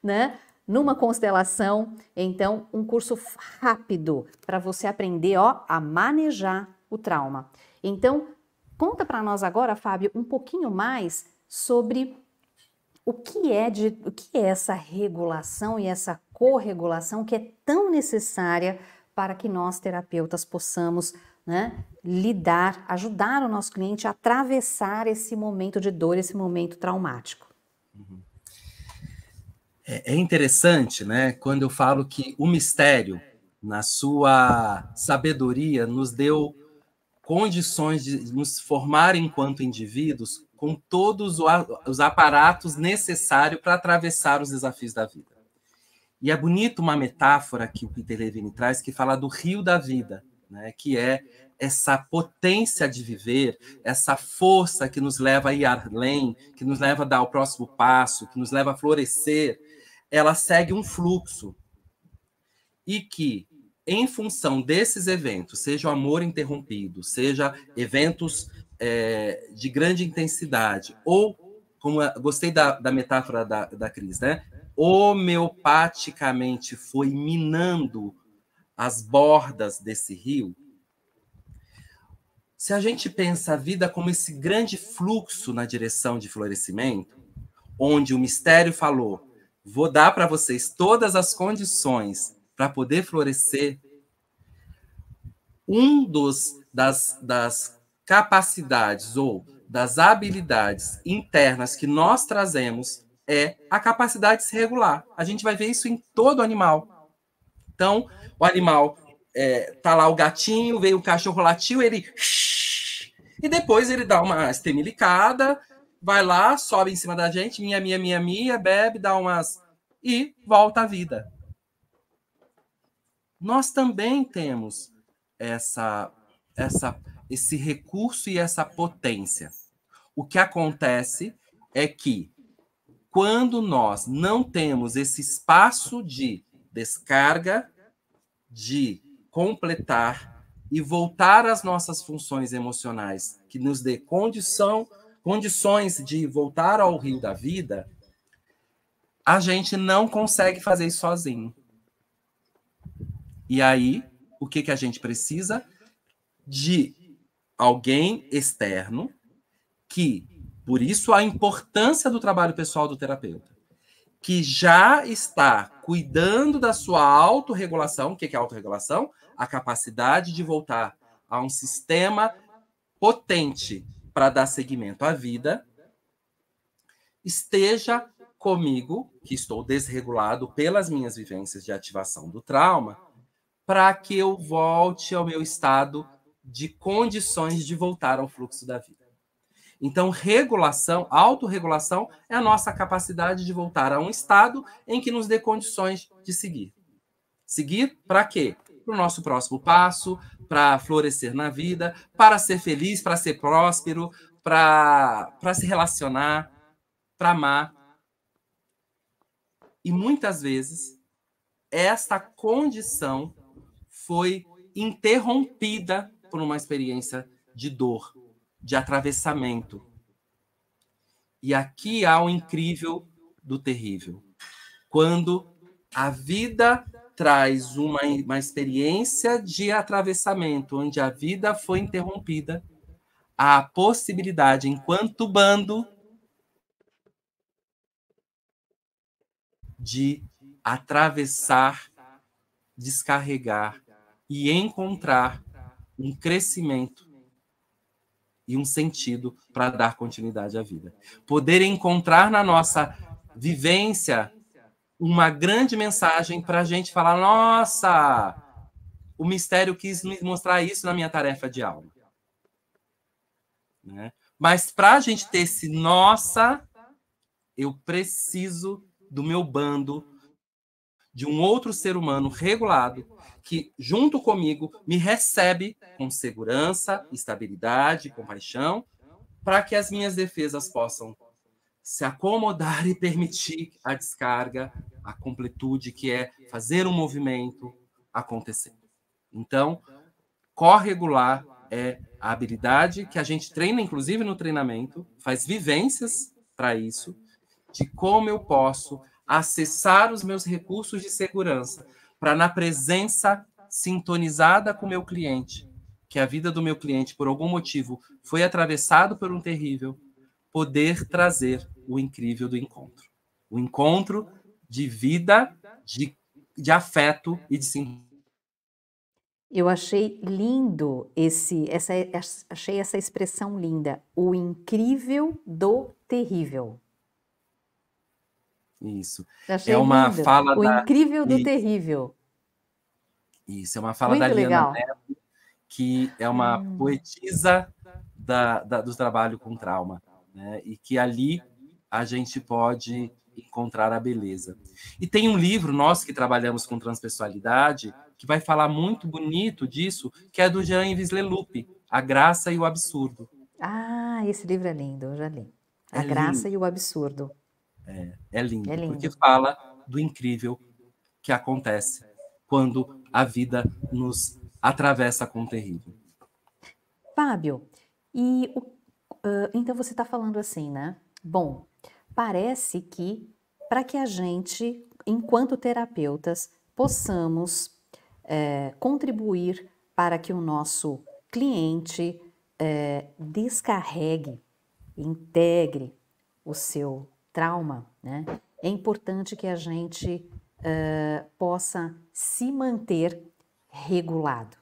né? Numa constelação. Então, um curso rápido para você aprender, ó, a manejar o trauma. Então, conta para nós agora, Fábio, um pouquinho mais sobre o que é essa regulação e essa corregulação que é tão necessária para que nós, terapeutas, possamos, né, lidar, ajudar o nosso cliente a atravessar esse momento de dor, esse momento traumático. É interessante, né, quando eu falo que o mistério, na sua sabedoria, nos deu condições de nos formar enquanto indivíduos com todos os aparatos necessários para atravessar os desafios da vida. E é bonito uma metáfora que o Peter Levine traz, que fala do rio da vida, né, que é essa potência de viver, essa força que nos leva a ir além, que nos leva a dar o próximo passo, que nos leva a florescer. Ela segue um fluxo e que, em função desses eventos, seja o amor interrompido, seja eventos de grande intensidade, ou, como gostei da metáfora da Cris, né? Homeopaticamente foi minando as bordas desse rio. Se a gente pensa a vida como esse grande fluxo na direção de florescimento, onde o mistério falou: vou dar para vocês todas as condições para poder florescer, das capacidades ou das habilidades internas que nós trazemos é a capacidade de se regular. A gente vai ver isso em todo animal. Então, o animal tá lá o gatinho, veio o cachorro latiu, ele... E depois ele dá uma estemilicada, vai lá, sobe em cima da gente, minha, bebe, dá umas... e volta à vida. Nós também temos esse recurso e essa potência. O que acontece é que, quando nós não temos esse espaço de descarga, de completar e voltar às nossas funções emocionais, que nos dê condições de voltar ao rio da vida, a gente não consegue fazer isso sozinho. E aí, o que a gente precisa? De alguém externo que, por isso a importância do trabalho pessoal do terapeuta, que já está cuidando da sua autorregulação. O que é autorregulação? A capacidade de voltar a um sistema potente para dar seguimento à vida, esteja comigo, que estou desregulado pelas minhas vivências de ativação do trauma, para que eu volte ao meu estado de condições de voltar ao fluxo da vida. Então, regulação, autorregulação é a nossa capacidade de voltar a um estado em que nos dê condições de seguir. Seguir para quê? Para o nosso próximo passo, para florescer na vida, para ser feliz, para ser próspero, para se relacionar, para amar. E muitas vezes, esta condição foi interrompida por uma experiência de dor, de atravessamento. E aqui há o incrível do terrível. Quando a vida traz uma experiência de atravessamento, onde a vida foi interrompida, há a possibilidade, enquanto bando, de atravessar, descarregar e encontrar um crescimento e um sentido para dar continuidade à vida. Poder encontrar na nossa vivência uma grande mensagem para a gente falar: nossa, o mistério quis me mostrar isso na minha tarefa de alma. Né? Mas para a gente ter esse nossa, eu preciso do meu bando, de um outro ser humano regulado, que, junto comigo, me recebe com segurança, estabilidade, compaixão, para que as minhas defesas possam se acomodar e permitir a descarga, a completude, que é fazer um movimento acontecer. Então, corregular é a habilidade que a gente treina, inclusive no treinamento, faz vivências para isso, de como eu posso acessar os meus recursos de segurança para, na presença sintonizada com o meu cliente, que a vida do meu cliente, por algum motivo, foi atravessado por um terrível, poder trazer o incrível do encontro. O encontro de vida, de afeto e de sintonia. Eu achei lindo achei essa expressão linda, o incrível do terrível. Isso. Achei É uma lindo, fala o da... incrível do terrível. Isso, é uma fala da Muito Liana legal. Neto, que é uma poetisa do trabalho com trauma, né? E que ali a gente pode encontrar a beleza. E tem um livro, nós que trabalhamos com transpessoalidade, que vai falar muito bonito disso, que é do Jean-Yves Leloup, A Graça e o Absurdo. Ah, esse livro é lindo, eu já li. A É Graça lindo, e o Absurdo. é lindo, É porque lindo. fala do incrível que acontece quando a vida nos atravessa com o terrível. Fábio, então você está falando assim, né? Bom, parece que para que a gente, enquanto terapeutas, possamos contribuir para que o nosso cliente descarregue, integre o seu trauma, né? É importante que a gente possa se manter regulado.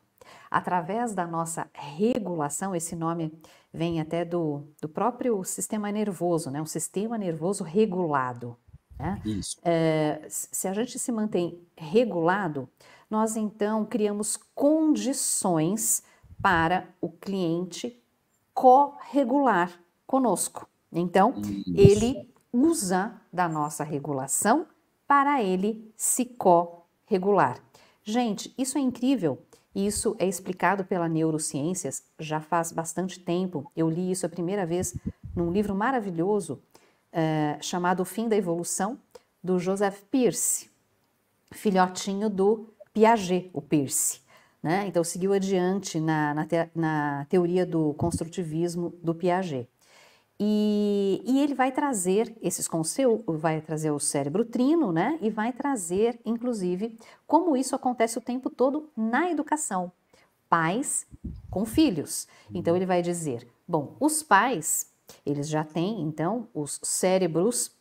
Através da nossa regulação, esse nome vem até do próprio sistema nervoso, né? Um sistema nervoso regulado. Né? Isso. Se a gente se mantém regulado, nós então criamos condições para o cliente corregular conosco. Então, ele usa da nossa regulação para ele se corregular. Gente, isso é incrível. Isso é explicado pela neurociências já faz bastante tempo. Eu li isso a primeira vez num livro maravilhoso chamado O Fim da Evolução, do Joseph Peirce, filhotinho do Piaget, o Peirce. Né? Então, seguiu adiante na teoria do construtivismo do Piaget. E ele vai trazer esses conceitos, vai trazer o cérebro trino, né? E vai trazer, inclusive, como isso acontece o tempo todo na educação. Pais com filhos. Então, ele vai dizer, bom, os pais, eles já têm, então, os cérebros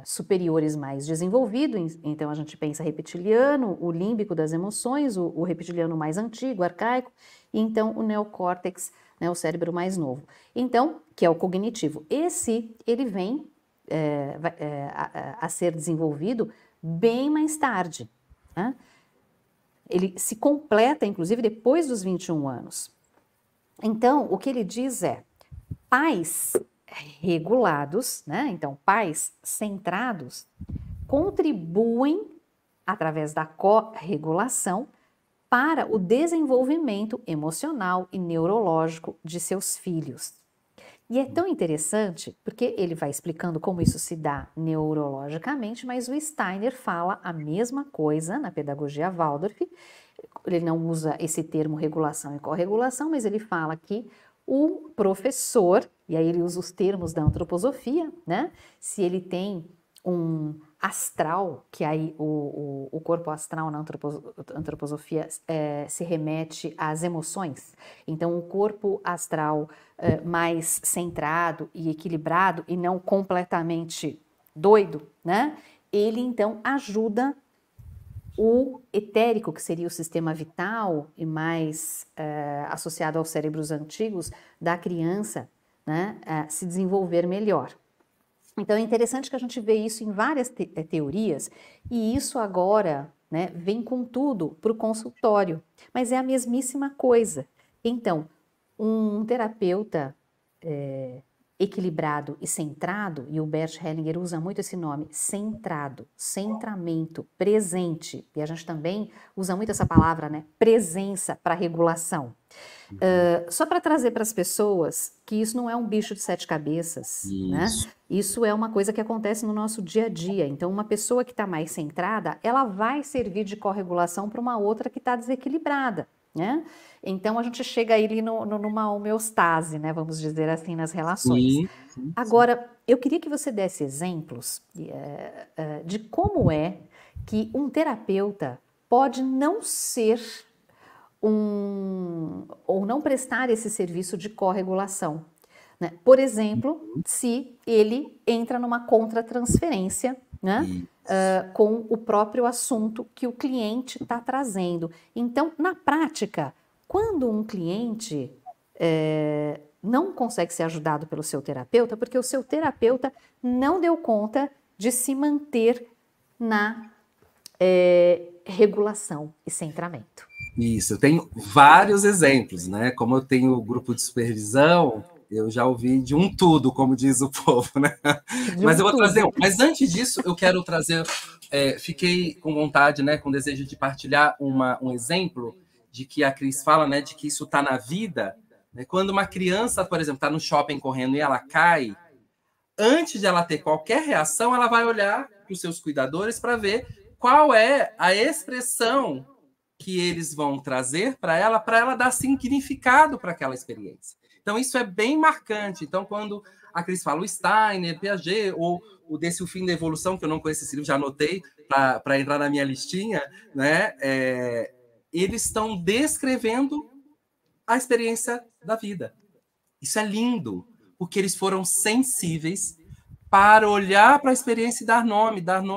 superiores mais desenvolvidos, então a gente pensa reptiliano, o límbico das emoções, o reptiliano mais antigo, arcaico, e então o neocórtex, né, o cérebro mais novo. Então, que é o cognitivo. Ele vem a ser desenvolvido bem mais tarde. Né? Ele se completa, inclusive, depois dos 21 anos. Então, o que ele diz é, pais regulados, né? Então, pais centrados, contribuem, através da corregulação, para o desenvolvimento emocional e neurológico de seus filhos. E é tão interessante porque ele vai explicando como isso se dá neurologicamente, mas o Steiner fala a mesma coisa na pedagogia Waldorf. Ele não usa esse termo regulação e corregulação, mas ele fala que o professor, e aí ele usa os termos da antroposofia, né? Se ele tem um astral, que aí o corpo astral na antroposofia se remete às emoções. Então, o corpo astral mais centrado e equilibrado e não completamente doido, né? Ele então ajuda o etérico, que seria o sistema vital e mais associado aos cérebros antigos da criança, né, se desenvolver melhor. Então é interessante que a gente vê isso em várias teorias, e isso agora, né, vem com tudo para o consultório, mas é a mesmíssima coisa. Então, um terapeuta equilibrado e centrado, e o Bert Hellinger usa muito esse nome, centrado, centramento, presente, e a gente também usa muito essa palavra, né, presença para regulação. Só para trazer para as pessoas que isso não é um bicho de 7 cabeças, né? Isso é uma coisa que acontece no nosso dia a dia. Então, uma pessoa que está mais centrada, ela vai servir de corregulação para uma outra que está desequilibrada, né? Então, a gente chega aí numa homeostase, né? Vamos dizer assim, nas relações. Sim. Agora, eu queria que você desse exemplos de como é que um terapeuta pode não ser ou não prestar esse serviço de corregulação, né? Por exemplo, se ele entra numa contratransferência, né? Com o próprio assunto que o cliente está trazendo. Então, na prática, quando um cliente não consegue ser ajudado pelo seu terapeuta, porque o seu terapeuta não deu conta de se manter na regulação e centramento. Isso, eu tenho vários exemplos, né? Como eu tenho o grupo de supervisão, eu já ouvi de um tudo, como diz o povo, né? Mas eu vou trazer um. Mas antes disso, eu quero trazer. Fiquei com vontade, né? Com desejo de partilhar um exemplo de que a Cris fala, né? De que isso está na vida. Né? Quando uma criança, por exemplo, está no shopping correndo e ela cai, antes de ela ter qualquer reação, ela vai olhar para os seus cuidadores para ver qual é a expressão que eles vão trazer para ela dar significado para aquela experiência. Então, isso é bem marcante. Então, quando a Cris fala o Steiner, Piaget, ou o Desse o Fim da Evolução, que eu não conheço esse livro, já anotei para entrar na minha listinha, né? Eles estão descrevendo a experiência da vida. Isso é lindo, porque eles foram sensíveis para olhar para a experiência e dar nome, da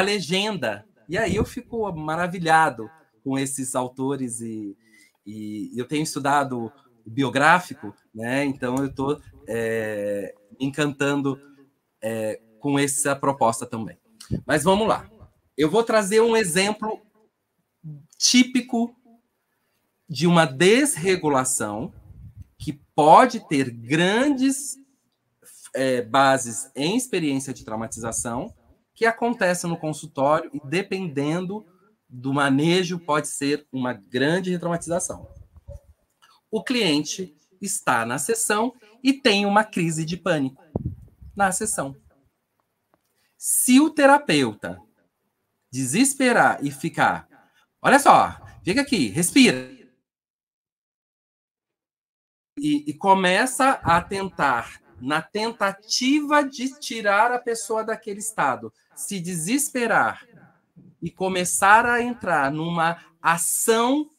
legenda. E aí eu fico maravilhado com esses autores e eu tenho estudado biográfico, né? Então eu estou me encantando com essa proposta também. Mas vamos lá. Eu vou trazer um exemplo típico de uma desregulação que pode ter grandes bases em experiência de traumatização, que acontece no consultório e, dependendo do manejo, pode ser uma grande retraumatização. O cliente está na sessão e tem uma crise de pânico na sessão. Se o terapeuta desesperar e ficar, olha só, fica aqui, respira, e começa a tentar, na tentativa de tirar a pessoa daquele estado, se desesperar e começar a entrar numa ação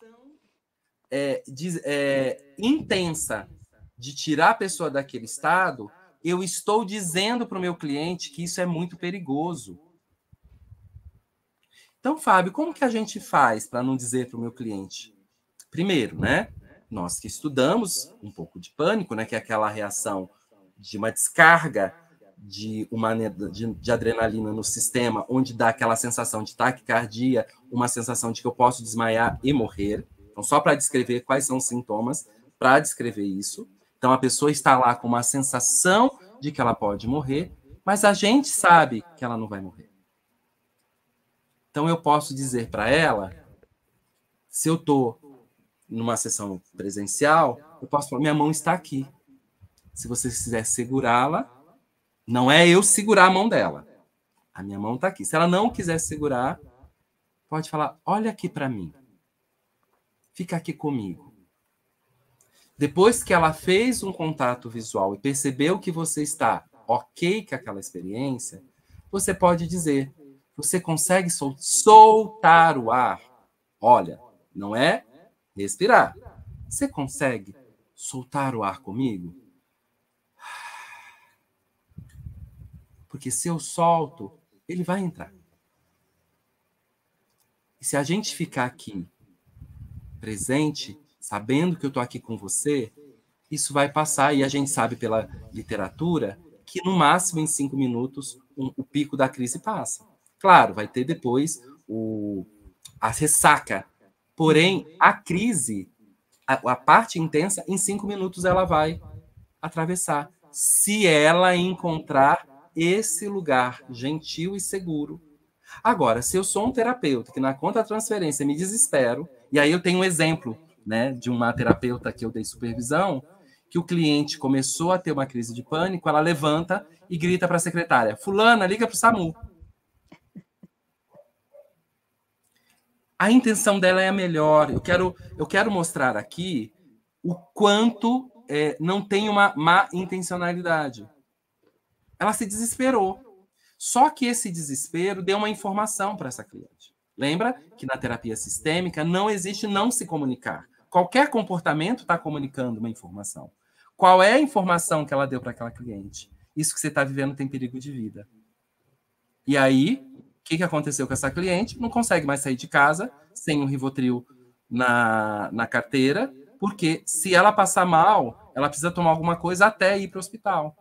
intensa de tirar a pessoa daquele estado, eu estou dizendo para o meu cliente que isso é muito perigoso. Então, Fábio, como que a gente faz para não dizer para o meu cliente? Primeiro, né? Nós que estudamos um pouco de pânico, né? Que é aquela reação de uma descarga de adrenalina no sistema, onde dá aquela sensação de taquicardia, uma sensação de que eu posso desmaiar e morrer. Então, só para descrever quais são os sintomas, para descrever isso. Então, a pessoa está lá com uma sensação de que ela pode morrer, mas a gente sabe que ela não vai morrer. Então, eu posso dizer para ela, se eu estou numa sessão presencial, eu posso falar, minha mão está aqui. Se você quiser segurá-la, não é eu segurar a mão dela. A minha mão está aqui. Se ela não quiser segurar, pode falar, olha aqui para mim. Fica aqui comigo. Depois que ela fez um contato visual e percebeu que você está ok com aquela experiência, você pode dizer, você consegue soltar o ar? Olha, não é respirar. Você consegue soltar o ar comigo? Porque se eu solto, ele vai entrar. E se a gente ficar aqui presente, sabendo que eu estou aqui com você, isso vai passar, e a gente sabe pela literatura que no máximo em 5 minutos o pico da crise passa. Claro, vai ter depois a ressaca, porém a crise, a parte intensa, em 5 minutos ela vai atravessar, se ela encontrar esse lugar gentil e seguro. Agora, se eu sou um terapeuta que na conta-transferência me desespero, e aí eu tenho um exemplo, né, de uma terapeuta que eu dei supervisão, que o cliente começou a ter uma crise de pânico, ela levanta e grita para a secretária, fulana, liga para o SAMU. A intenção dela é a melhor. Eu quero mostrar aqui o quanto não tem uma má intencionalidade. Ela se desesperou. Só que esse desespero deu uma informação para essa cliente. Lembra que na terapia sistêmica não existe não se comunicar. Qualquer comportamento está comunicando uma informação. Qual é a informação que ela deu para aquela cliente? Isso que você está vivendo tem perigo de vida. E aí, o que aconteceu com essa cliente? Não consegue mais sair de casa sem um Rivotril na carteira, porque se ela passar mal, ela precisa tomar alguma coisa até ir para o hospital.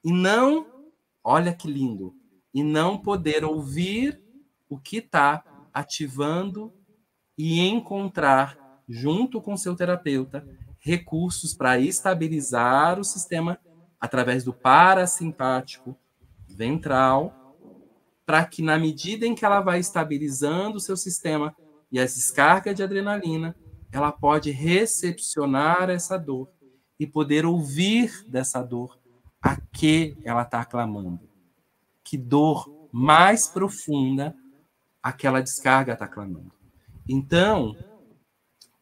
E não, olha que lindo, e não poder ouvir o que está ativando e encontrar, junto com seu terapeuta, recursos para estabilizar o sistema através do parasimpático ventral, para que, na medida em que ela vai estabilizando o seu sistema e as descargas de adrenalina, ela pode recepcionar essa dor e poder ouvir dessa dor a que ela está clamando. Que dor mais profunda aquela descarga está clamando. Então,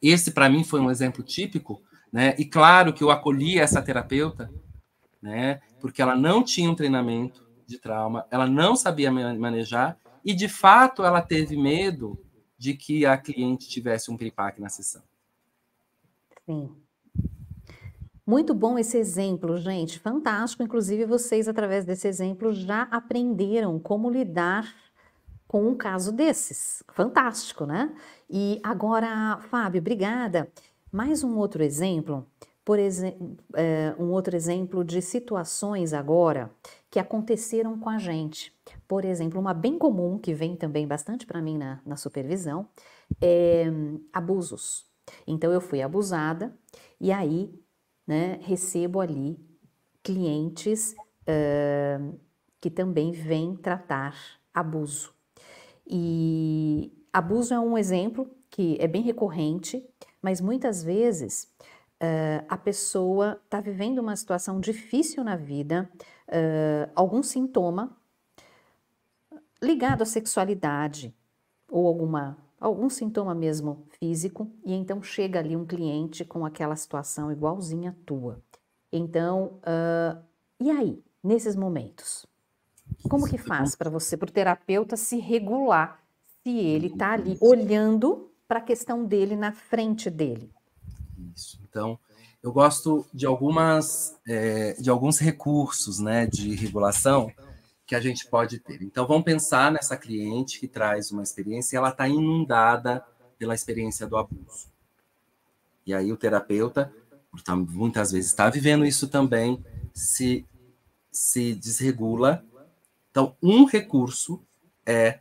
esse para mim foi um exemplo típico, né? E claro que eu acolhi essa terapeuta, né? Porque ela não tinha um treinamento de trauma, ela não sabia manejar e, de fato, ela teve medo de que a cliente tivesse um piripaque na sessão. Sim. Muito bom esse exemplo, gente, fantástico. Inclusive, vocês, através desse exemplo, já aprenderam como lidar com um caso desses. Fantástico, né? E agora, Fábio, obrigada. Mais um outro exemplo, um outro exemplo de situações agora que aconteceram com a gente. Por exemplo, uma bem comum, que vem também bastante para mim na supervisão, é abusos. Então, eu fui abusada e aí, né, recebo ali clientes que também vêm tratar abuso. E abuso é um exemplo que é bem recorrente, mas muitas vezes a pessoa está vivendo uma situação difícil na vida, algum sintoma ligado à sexualidade ou algum sintoma mesmo físico, e então chega ali um cliente com aquela situação igualzinha à tua. Então, e aí, nesses momentos? Como que faz para você, para o terapeuta se regular, se ele está ali olhando para a questão dele na frente dele? Isso. Então, eu gosto de alguns recursos, né, de regulação que a gente pode ter. Então, vamos pensar nessa cliente que traz uma experiência e ela está inundada pela experiência do abuso. E aí o terapeuta, muitas vezes está vivendo isso também, se desregula. Então, um recurso é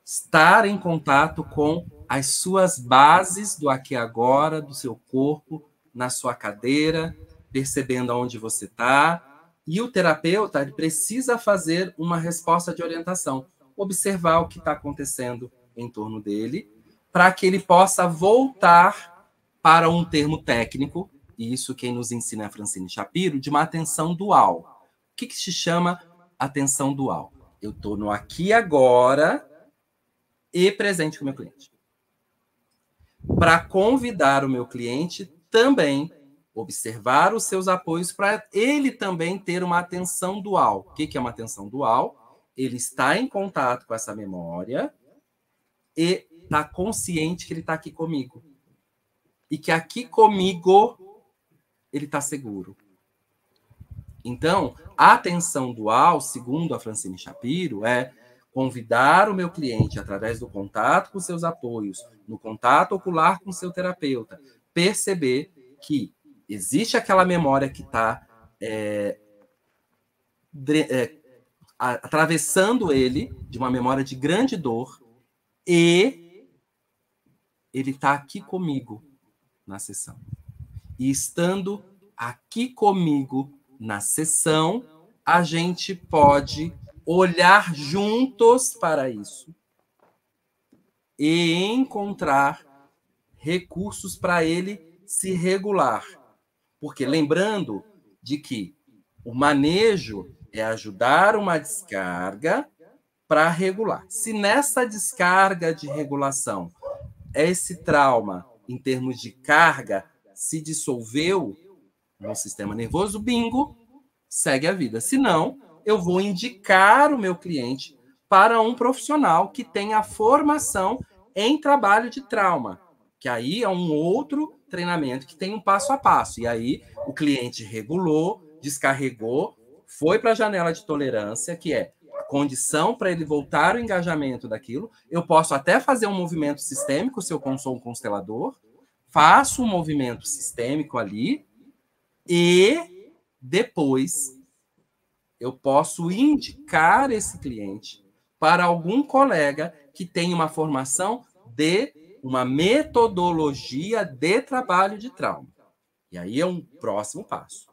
estar em contato com as suas bases do aqui e agora, do seu corpo, na sua cadeira, percebendo aonde você está. E o terapeuta ele precisa fazer uma resposta de orientação, observar o que está acontecendo em torno dele, para que ele possa voltar para um termo técnico, e isso quem nos ensina é a Francine Shapiro, de uma atenção dual. O que se chama atenção dual? Eu estou no aqui e agora e presente com o meu cliente. Para convidar o meu cliente também observar os seus apoios para ele também ter uma atenção dual. O que é uma atenção dual? Ele está em contato com essa memória e está consciente que ele está aqui comigo. E que aqui comigo ele está seguro. Então, a atenção dual, segundo a Francine Shapiro, é convidar o meu cliente, através do contato com seus apoios, no contato ocular com seu terapeuta, perceber que existe aquela memória que está atravessando ele, de uma memória de grande dor, e ele está aqui comigo na sessão. E estando aqui comigo na sessão, a gente pode olhar juntos para isso e encontrar recursos para ele se regular. Porque lembrando de que o manejo é ajudar uma descarga para regular. Se nessa descarga de regulação, esse trauma, em termos de carga, se dissolveu no sistema nervoso, bingo, segue a vida. Se não, eu vou indicar o meu cliente para um profissional que tenha formação em trabalho de trauma, que aí é um outro treinamento que tem um passo a passo. E aí o cliente regulou, descarregou, foi para a janela de tolerância, que é a condição para ele voltar ao engajamento daquilo. Eu posso até fazer um movimento sistêmico, se eu sou um constelador, faço um movimento sistêmico ali e depois eu posso indicar esse cliente para algum colega que tenha uma formação de uma metodologia de trabalho de trauma. E aí é um próximo passo.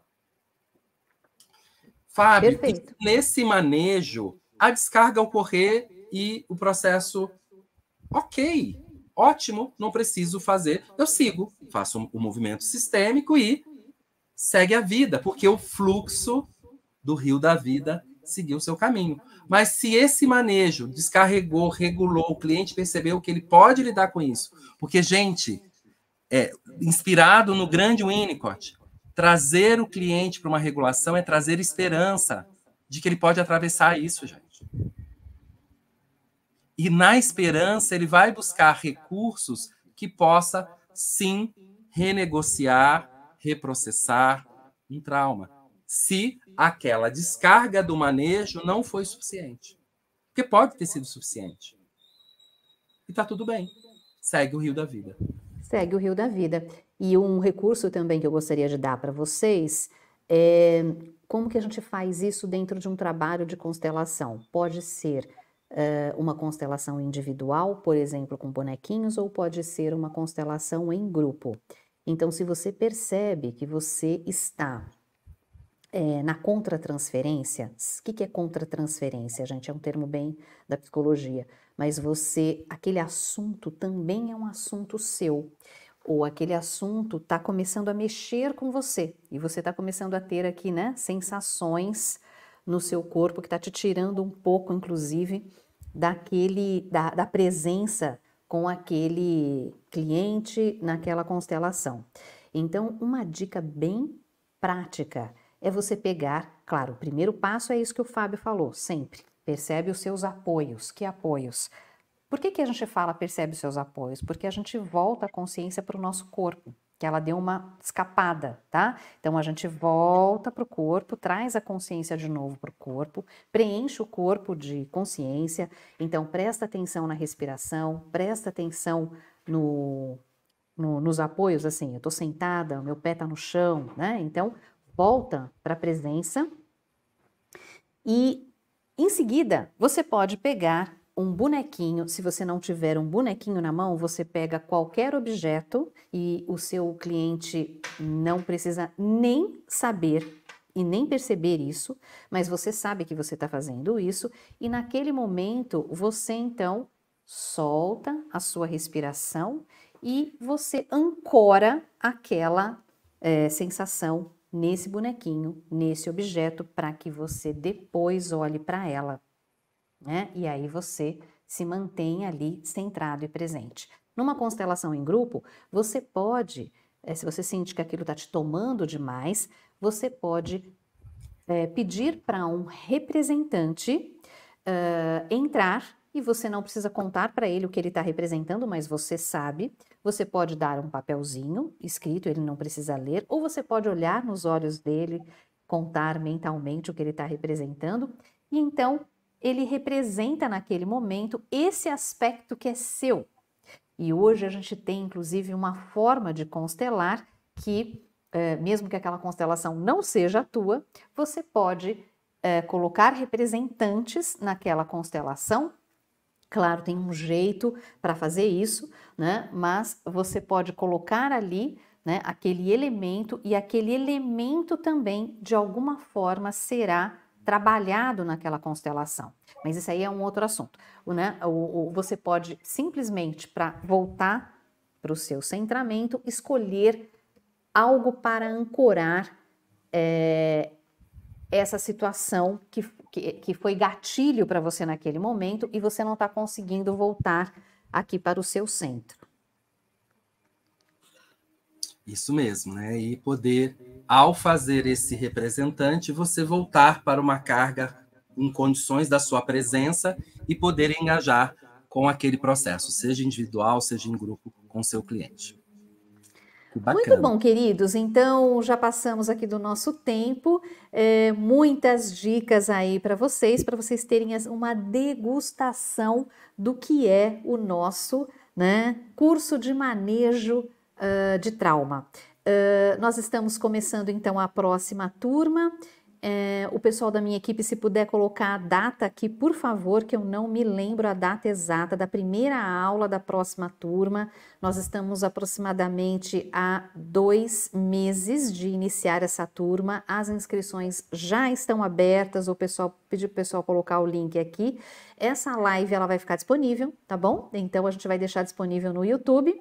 Fábio, nesse manejo, a descarga ocorrer e o processo, ok, ótimo, não preciso fazer, eu sigo, faço o movimento sistêmico e segue a vida, porque o fluxo do rio da vida seguiu o seu caminho. Mas se esse manejo descarregou, regulou, o cliente percebeu que ele pode lidar com isso, porque, gente, inspirado no grande Winnicott, trazer o cliente para uma regulação é trazer esperança de que ele pode atravessar isso, gente. E na esperança, ele vai buscar recursos que possa, sim, renegociar, reprocessar um trauma. Se aquela descarga do manejo não foi suficiente. Porque pode ter sido suficiente. E está tudo bem. Segue o rio da vida. Segue o rio da vida. E um recurso também que eu gostaria de dar para vocês é como que a gente faz isso dentro de um trabalho de constelação. Pode ser uma constelação individual, por exemplo, com bonequinhos, ou pode ser uma constelação em grupo. Então, se você percebe que você está na contratransferência, o que é contratransferência, gente? É um termo bem da psicologia, mas aquele assunto também é um assunto seu, ou aquele assunto está começando a mexer com você, e você está começando a ter aqui, né, sensações no seu corpo que está te tirando um pouco, inclusive, da presença com aquele cliente naquela constelação. Então, uma dica bem prática é você pegar, claro, o primeiro passo é isso que o Fábio falou, sempre, percebe os seus apoios. Que apoios? Por que a gente fala percebe os seus apoios? Porque a gente volta a consciência para o nosso corpo, que ela deu uma escapada, tá? Então a gente volta para o corpo, traz a consciência de novo para o corpo, preenche o corpo de consciência, então presta atenção na respiração, presta atenção nos apoios, assim, eu tô sentada, o meu pé tá no chão, né? Então volta para a presença e em seguida você pode pegar um bonequinho. Se você não tiver um bonequinho na mão, você pega qualquer objeto e o seu cliente não precisa nem saber e nem perceber isso, mas você sabe que você está fazendo isso e naquele momento você então solta a sua respiração e você ancora aquela sensação nesse bonequinho, nesse objeto, para que você depois olhe para ela, né? E aí você se mantém ali centrado e presente. Numa constelação em grupo, você pode, se você sente que aquilo está te tomando demais, você pode pedir para um representante entrar, e você não precisa contar para ele o que ele está representando, mas você sabe. Você pode dar um papelzinho escrito, ele não precisa ler, ou você pode olhar nos olhos dele, contar mentalmente o que ele está representando, e então ele representa naquele momento esse aspecto que é seu. E hoje a gente tem, inclusive, uma forma de constelar que, mesmo que aquela constelação não seja a tua, você pode colocar representantes naquela constelação. Claro, tem um jeito para fazer isso, né? Mas você pode colocar ali, né, aquele elemento, e aquele elemento também, de alguma forma, será trabalhado naquela constelação. Mas isso aí é um outro assunto, né? Você pode simplesmente, para voltar para o seu centramento, escolher algo para ancorar essa situação que foi gatilho para você naquele momento e você não está conseguindo voltar aqui para o seu centro. Isso mesmo, né? E poder, ao fazer esse representante, você voltar para uma carga em condições da sua presença e poder engajar com aquele processo, seja individual, seja em grupo, com seu cliente. Que bacana. Muito bom, queridos. Então, já passamos aqui do nosso tempo. Muitas dicas aí para vocês terem uma degustação do que é o nosso, né, curso de manejo de trauma. Nós estamos começando, então, a próxima turma. O pessoal da minha equipe, se puder colocar a data aqui, por favor, que eu não me lembro a data exata da primeira aula da próxima turma. Nós estamos aproximadamente há 2 meses de iniciar essa turma. As inscrições já estão abertas, pedi para o pessoal colocar o link aqui. Essa live ela vai ficar disponível, tá bom? Então, a gente vai deixar disponível no YouTube.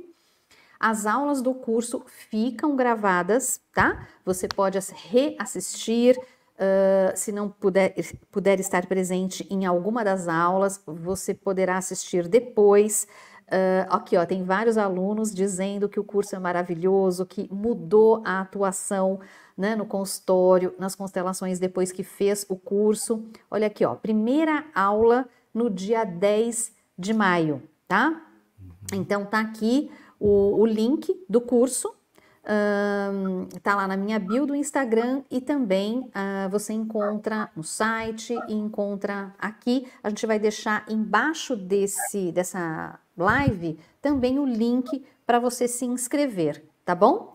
As aulas do curso ficam gravadas, tá? Você pode reassistir. Se não puder estar presente em alguma das aulas, você poderá assistir depois. Aqui, ó, tem vários alunos dizendo que o curso é maravilhoso, que mudou a atuação, né, no consultório, nas constelações depois que fez o curso. Olha aqui, ó, primeira aula no dia 10 de maio, tá? Então, tá aqui o link do curso. Tá lá na minha bio do Instagram e também você encontra no site e encontra aqui. A gente vai deixar embaixo dessa live também o link para você se inscrever, tá bom?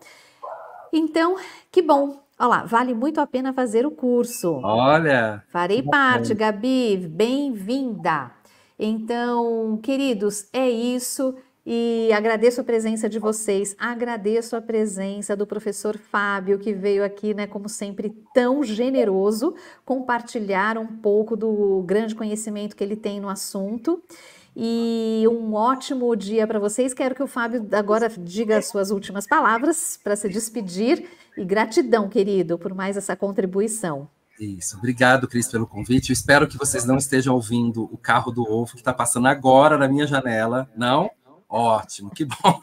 Então, que bom! Olha lá, vale muito a pena fazer o curso. Olha! Farei parte, Gabi, bem-vinda! Então, queridos, é isso. E agradeço a presença de vocês, agradeço a presença do professor Fábio, que veio aqui, né, como sempre, tão generoso, compartilhar um pouco do grande conhecimento que ele tem no assunto. E um ótimo dia para vocês. Quero que o Fábio agora diga as suas últimas palavras para se despedir. E gratidão, querido, por mais essa contribuição. Isso. Obrigado, Cris, pelo convite. Eu espero que vocês não estejam ouvindo o carro do ovo que está passando agora na minha janela. Não? Ótimo, que bom.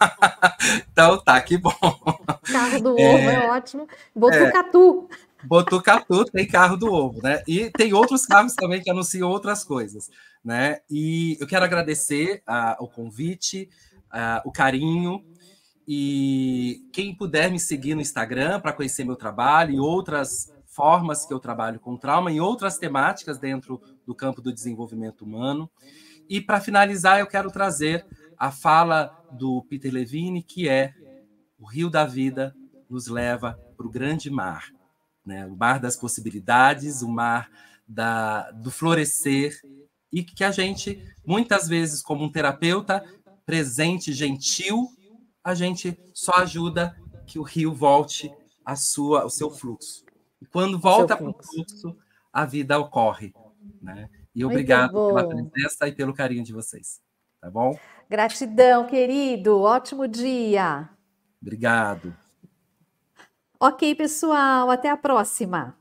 Então tá, que bom. Carro do ovo é ótimo. Botucatu. Botucatu tem carro do ovo, né? E tem outros carros também que anunciam outras coisas, né? E eu quero agradecer o convite, o carinho, e quem puder me seguir no Instagram para conhecer meu trabalho e outras formas que eu trabalho com trauma e outras temáticas dentro do campo do desenvolvimento humano. E para finalizar, eu quero trazer a fala do Peter Levine, que é: o rio da vida nos leva para o grande mar, né? O mar das possibilidades, o mar do florescer, e que a gente, muitas vezes, como um terapeuta presente, gentil, a gente só ajuda que o rio volte o seu fluxo. E quando volta para o fluxo, a vida ocorre, né? E obrigado pela presença e pelo carinho de vocês. Tá bom? Gratidão, querido. Ótimo dia. Obrigado. Ok, pessoal, até a próxima.